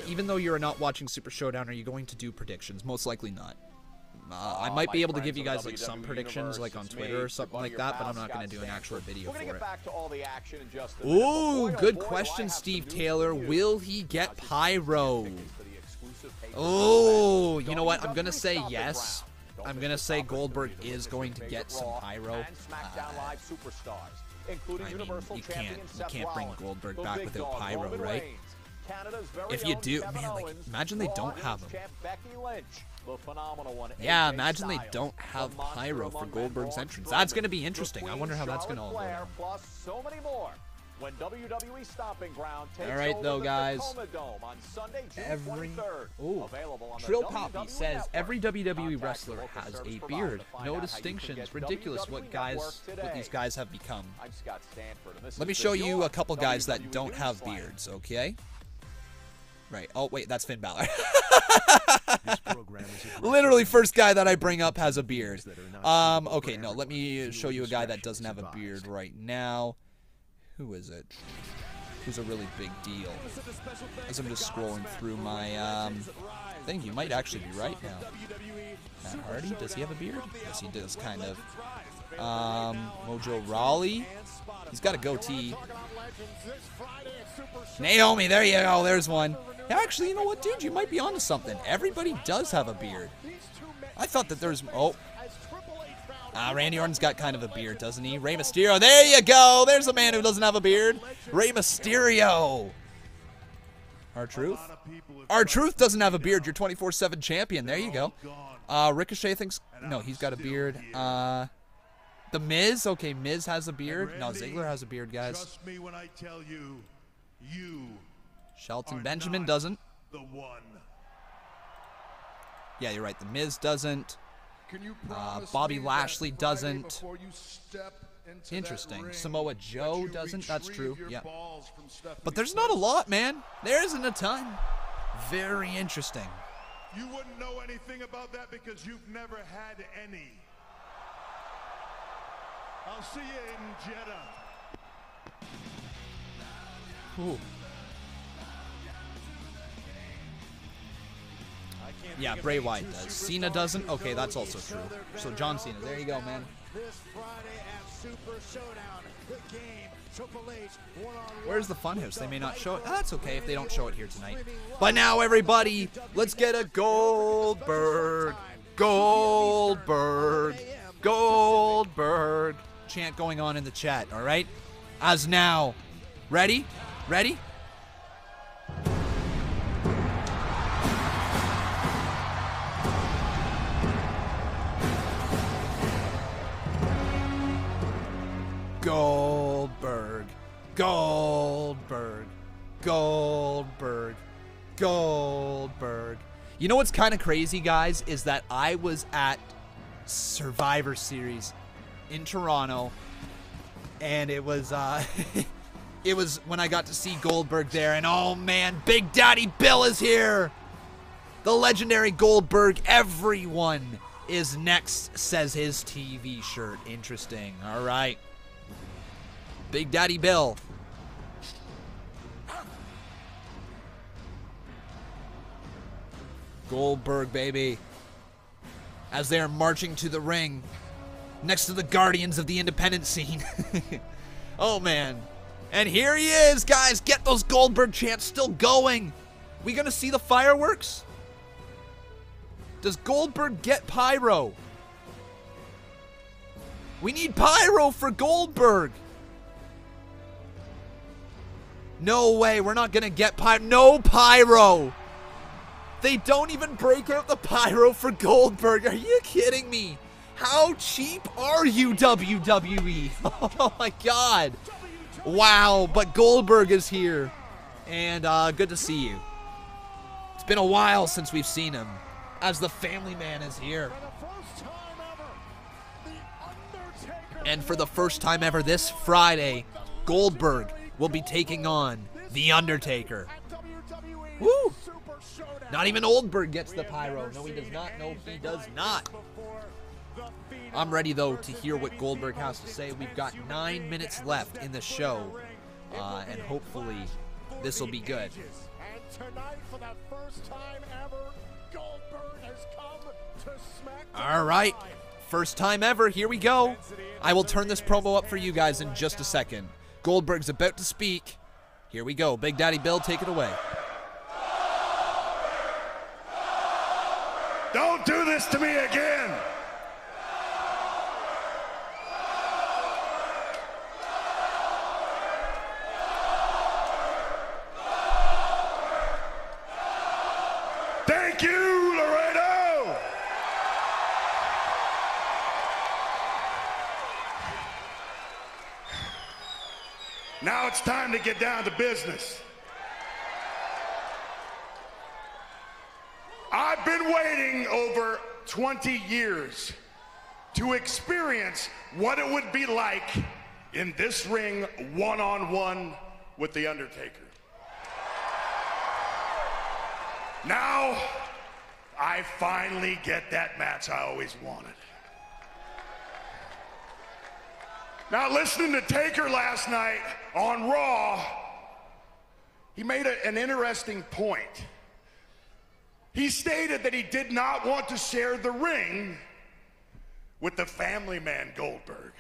Even though you're not watching Super ShowDown, are you going to do predictions? Most likely not. I might be able to give you guys like some predictions, like on Twitter or something like that, but I'm not going to do an actual video for it. Ooh, good question, Steve Taylor. Will he get pyro? Oh, you know what? I'm going to say yes. I'm going to say Goldberg is going to get some pyro. I mean, you can't bring Goldberg back without pyro, right? If you do, man, like, imagine they don't have them. Yeah, imagine they don't have pyro for Goldberg's entrance. That's going to be interesting. I wonder how that's going to all go down. When WWE Stomping Ground takes all right, though, guys. Trill Poppy says every WWE wrestler has a beard. No distinctions. Ridiculous what these guys have become. Let me show you a couple guys that don't have beards, okay? Right. Oh, wait, that's Finn Balor. Literally, first guy that I bring up has a beard. Okay, no, let me show you a guy that doesn't have a beard right now. Who is it? Who's a really big deal? As I'm just scrolling through my thing, you might actually be right now. Matt Hardy, does he have a beard? Yes, he does, kind of. Mojo Rawley, he's got a goatee. Naomi, there you go, there's one. Actually, you know what, dude? You might be onto something. Everybody does have a beard. I thought that there's... Oh. Randy Orton's got kind of a beard, doesn't he? Rey Mysterio, there you go. There's a man who doesn't have a beard. Rey Mysterio. R-Truth? R-Truth doesn't have a beard. You're 24/7 champion. There you go. Ricochet thinks... No, he's got a beard. The Miz? Okay, Miz has a beard. No, Ziggler has a beard, guys. Trust me when I tell you, Shelton Benjamin doesn't. The one. Yeah, you're right. The Miz doesn't. Bobby Lashley doesn't. Interesting. Samoa Joe doesn't. That's true. Yeah. But there's not a lot, man. There isn't a ton. Very interesting. You wouldn't know anything about that because you've never had any. I'll see you in Jeddah. Ooh. Yeah, Bray Wyatt does. Cena doesn't? Okay, that's also true. So John Cena, there you go, man. Where's the Funhouse? They may not show it. That's okay if they don't show it here tonight. But now, everybody, let's get a Goldberg, Goldberg, Goldberg chant going on in the chat, all right? As now, ready? Ready? Goldberg, Goldberg, Goldberg, Goldberg. You know what's kind of crazy, guys, is that I was at Survivor Series in Toronto, and it was it was when I got to see Goldberg there, and oh man, Big Daddy Bill is here. The legendary Goldberg. Everyone is next, says his TV shirt. Interesting. All right. Big Daddy Bill. Goldberg, baby. As they are marching to the ring next to the Guardians of the Independent scene. Oh, man. And here he is, guys. Get those Goldberg chants still going. We gonna see the fireworks? Does Goldberg get pyro? We need pyro for Goldberg. No way, we're not gonna get pyro. No pyro. They don't even break out the pyro for Goldberg. Are you kidding me? How cheap are you, WWE? Oh my God. Wow, but Goldberg is here. And good to see you. It's been a while since we've seen him. As the family man is here. And for the first time ever this Friday, Goldberg will be taking on The Undertaker. Woo! Not even Oldberg gets the pyro. No, he does not. No, he does not. I'm ready, though, to hear what Goldberg has to say. We've got 9 minutes left in the show, and hopefully this will be good. And tonight, for the first time ever, Goldberg has come to Smackdown. All right. First time ever. Here we go. I will turn this promo up for you guys in just a second. Goldberg's about to speak. Here we go. Big Daddy Bill, take it away. Don't do this to me again. Thank you, Laredo. Now it's time to get down to business. I've been waiting over 20 years to experience what it would be like in this ring one-on-one with The Undertaker. Now, I finally get that match I always wanted. Now, listening to Taker last night on Raw, he made an interesting point. He stated that he did not want to share the ring with the family man Goldberg.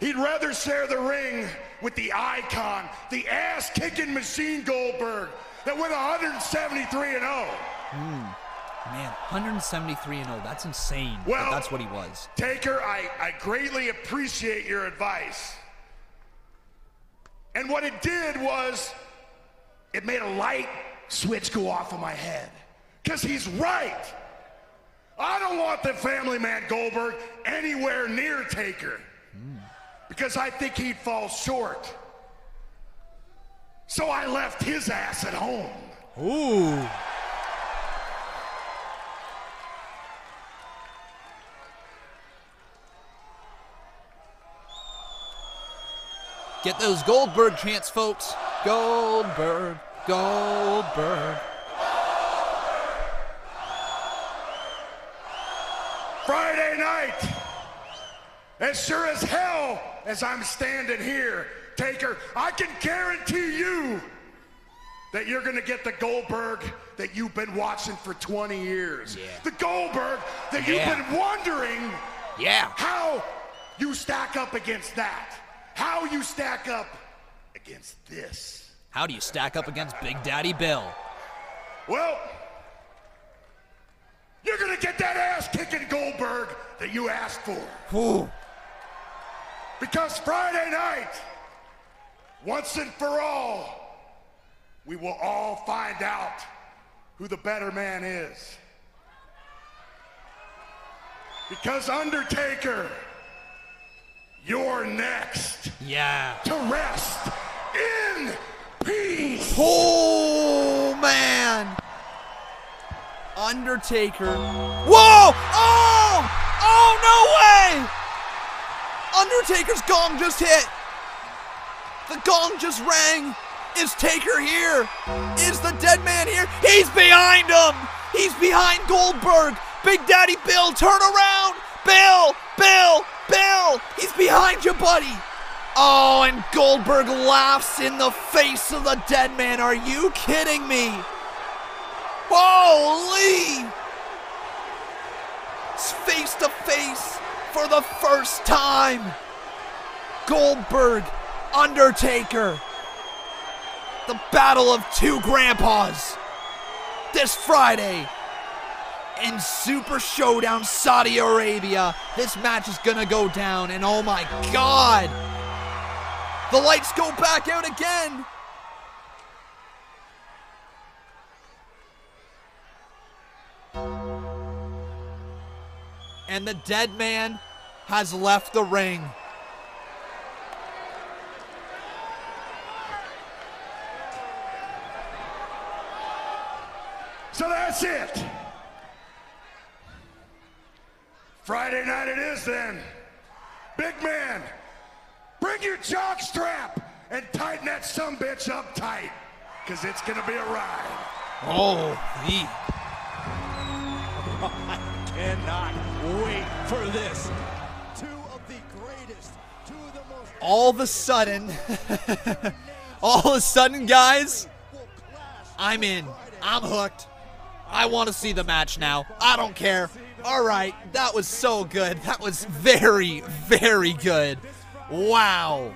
He'd rather share the ring with the icon, the ass-kicking machine Goldberg that went 173-0. Man, 173-0, that's insane. Well, but that's what he was. Taker, I greatly appreciate your advice. And what it did was, it made a light switch go off in my head. Because he's right. I don't want the family man Goldberg anywhere near Taker. Because I think he'd fall short. So I left his ass at home. Ooh. Get those Goldberg chants, folks. Goldberg, Goldberg. Friday night, as sure as hell as I'm standing here, Taker, I can guarantee you that you're gonna get the Goldberg that you've been watching for 20 years. Yeah. The Goldberg that you've been wondering how you stack up against that. How you stack up against this. How do you stack up against Big Daddy Bill? Well, you're gonna get that ass-kicking Goldberg that you asked for. Ooh. Because Friday night, once and for all, we will all find out who the better man is. Because Undertaker, you're next. Yeah. To rest in peace. Oh, man. Undertaker. Whoa! Oh! Oh, no way! Undertaker's gong just hit. The gong just rang. Is Taker here? Is the Deadman here? He's behind him. He's behind Goldberg. Big Daddy Bill, turn around. Bill, Bill, Bill. He's behind you, buddy. Oh, and Goldberg laughs in the face of the Deadman. Are you kidding me? Holy! It's face to face for the first time. Goldberg, Undertaker. The battle of two grandpas. This Friday in Super ShowDown, Saudi Arabia. This match is gonna go down, and oh my God. The lights go back out again. And the Deadman has left the ring. So that's it. Friday night it is then. Big man, bring your jock strap and tighten that sumbitch up tight, because it's going to be a ride. Oh, I cannot wait for this. Two of the greatest, two of the most... All of a sudden, guys, I'm in. I'm hooked. I want to see the match now. I don't care. All right, that was so good. That was very, very good. Wow.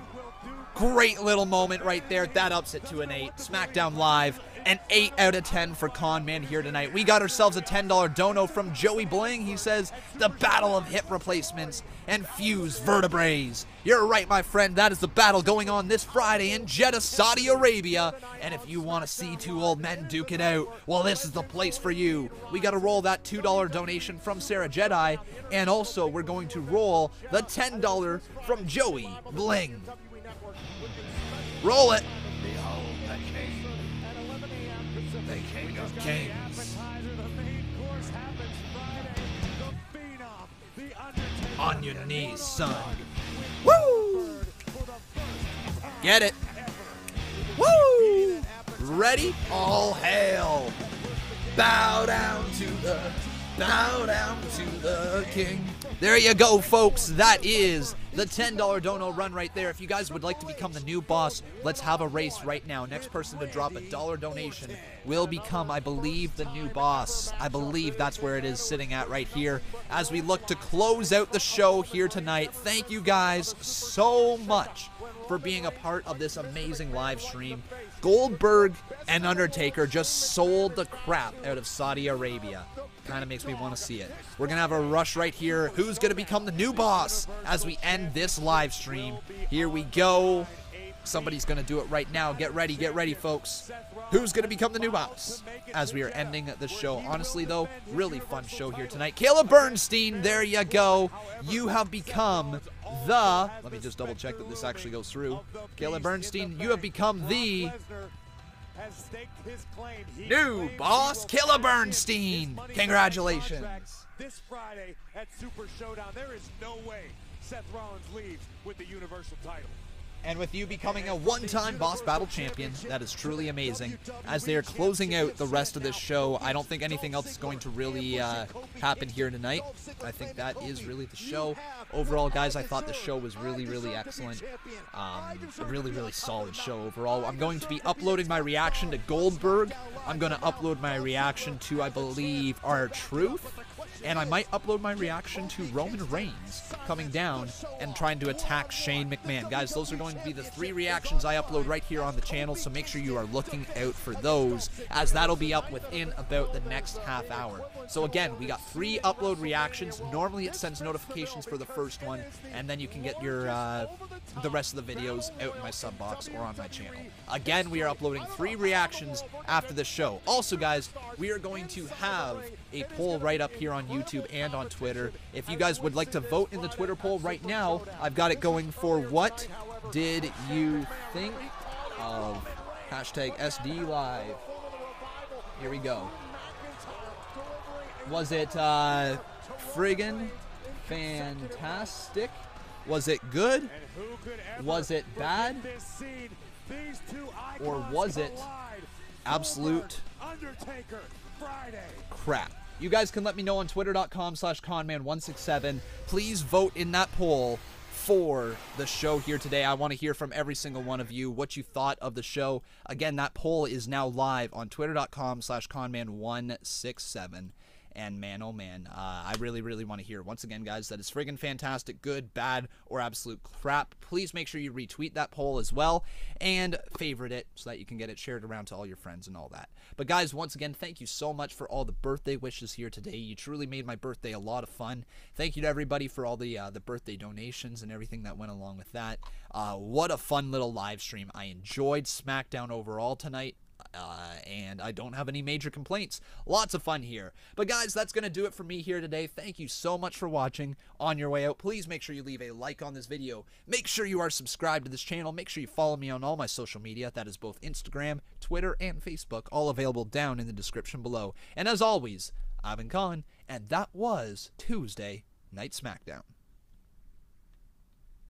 Great little moment right there. That ups it to an 8. Smackdown Live. An 8 out of 10 for Conman here tonight. We got ourselves a $10 dono from Joey Bling. He says, the battle of hip replacements and fused vertebrae. You're right, my friend. That is the battle going on this Friday in Jeddah, Saudi Arabia. And if you want to see two old men duke it out, well, this is the place for you. We got to roll that $2 donation from Sarah Jedi. And also, we're going to roll the $10 from Joey Bling. Roll it. Kings. On your knees, son. Woo! Get it. Woo! Ready? All hail. Bow down to the king. There you go, folks. That is the $10 dono run right there. If you guys would like to become the new boss, let's have a race right now. Next person to drop a $1 donation will become, I believe, the new boss. I believe that's where it is sitting at right here as we look to close out the show here tonight. Thank you guys so much for being a part of this amazing live stream. Goldberg and Undertaker just sold the crap out of Saudi Arabia. Kind of makes me want to see it. We're going to have a rush right here. Who's going to become the new boss as we end this live stream? Here we go. Somebody's going to do it right now. Get ready, folks. Who's going to become the new boss as we are ending the show? Honestly, though, really fun show here tonight. Caleb Bernstein, there you go. You have become the... Let me just double check that this actually goes through. Caleb Bernstein, you have become the... new boss, Caleb Bernstein. Congratulations. This Friday at Super ShowDown, there is no way Seth Rollins leaves with the Universal title. And with you becoming a one-time Boss Battle Champion, that is truly amazing. As they are closing out the rest of this show, I don't think anything else is going to really happen here tonight. I think that is really the show. Overall, guys, I thought the show was really, really excellent. A really, really solid show overall. I'm going to be uploading my reaction to Goldberg. I'm going to upload my reaction to, I believe, R-Truth. And I might upload my reaction to Roman Reigns coming down and trying to attack Shane McMahon. Guys, those are going to be the 3 reactions I upload right here on the channel, so make sure you are looking out for those, as that'll be up within about the next half hour. So again, we got 3 upload reactions. Normally it sends notifications for the first one, and then you can get your the rest of the videos out in my sub box or on my channel. Again, we are uploading 3 reactions after the show. Also, guys, we are going to have a poll right up here on YouTube and on Twitter. If you guys would like to vote in the Twitter poll right now, I've got it going for what did you think of hashtag SD Live. Here we go. Was it friggin' fantastic? Was it good? Was it bad? Or was it absolute crap? You guys can let me know on twitter.com/Conman167. Please vote in that poll for the show here today. I want to hear from every single one of you what you thought of the show. Again, that poll is now live on twitter.com/Conman167. And man, oh man, I really, really want to hear. Once again, guys, that is friggin' fantastic, good, bad, or absolute crap. Please make sure you retweet that poll as well and favorite it so that you can get it shared around to all your friends and all that. But guys, once again, thank you so much for all the birthday wishes here today. You truly made my birthday a lot of fun. Thank you to everybody for all the birthday donations and everything that went along with that. What a fun little live stream. I enjoyed Smackdown overall tonight. And I don't have any major complaints. Lots of fun here. But guys, that's going to do it for me here today. Thank you so much for watching. On your way out, please make sure you leave a like on this video. Make sure you are subscribed to this channel. Make sure you follow me on all my social media. That is both Instagram, Twitter, and Facebook. All available down in the description below. And as always, I've been Colin, and that was Tuesday Night Smackdown.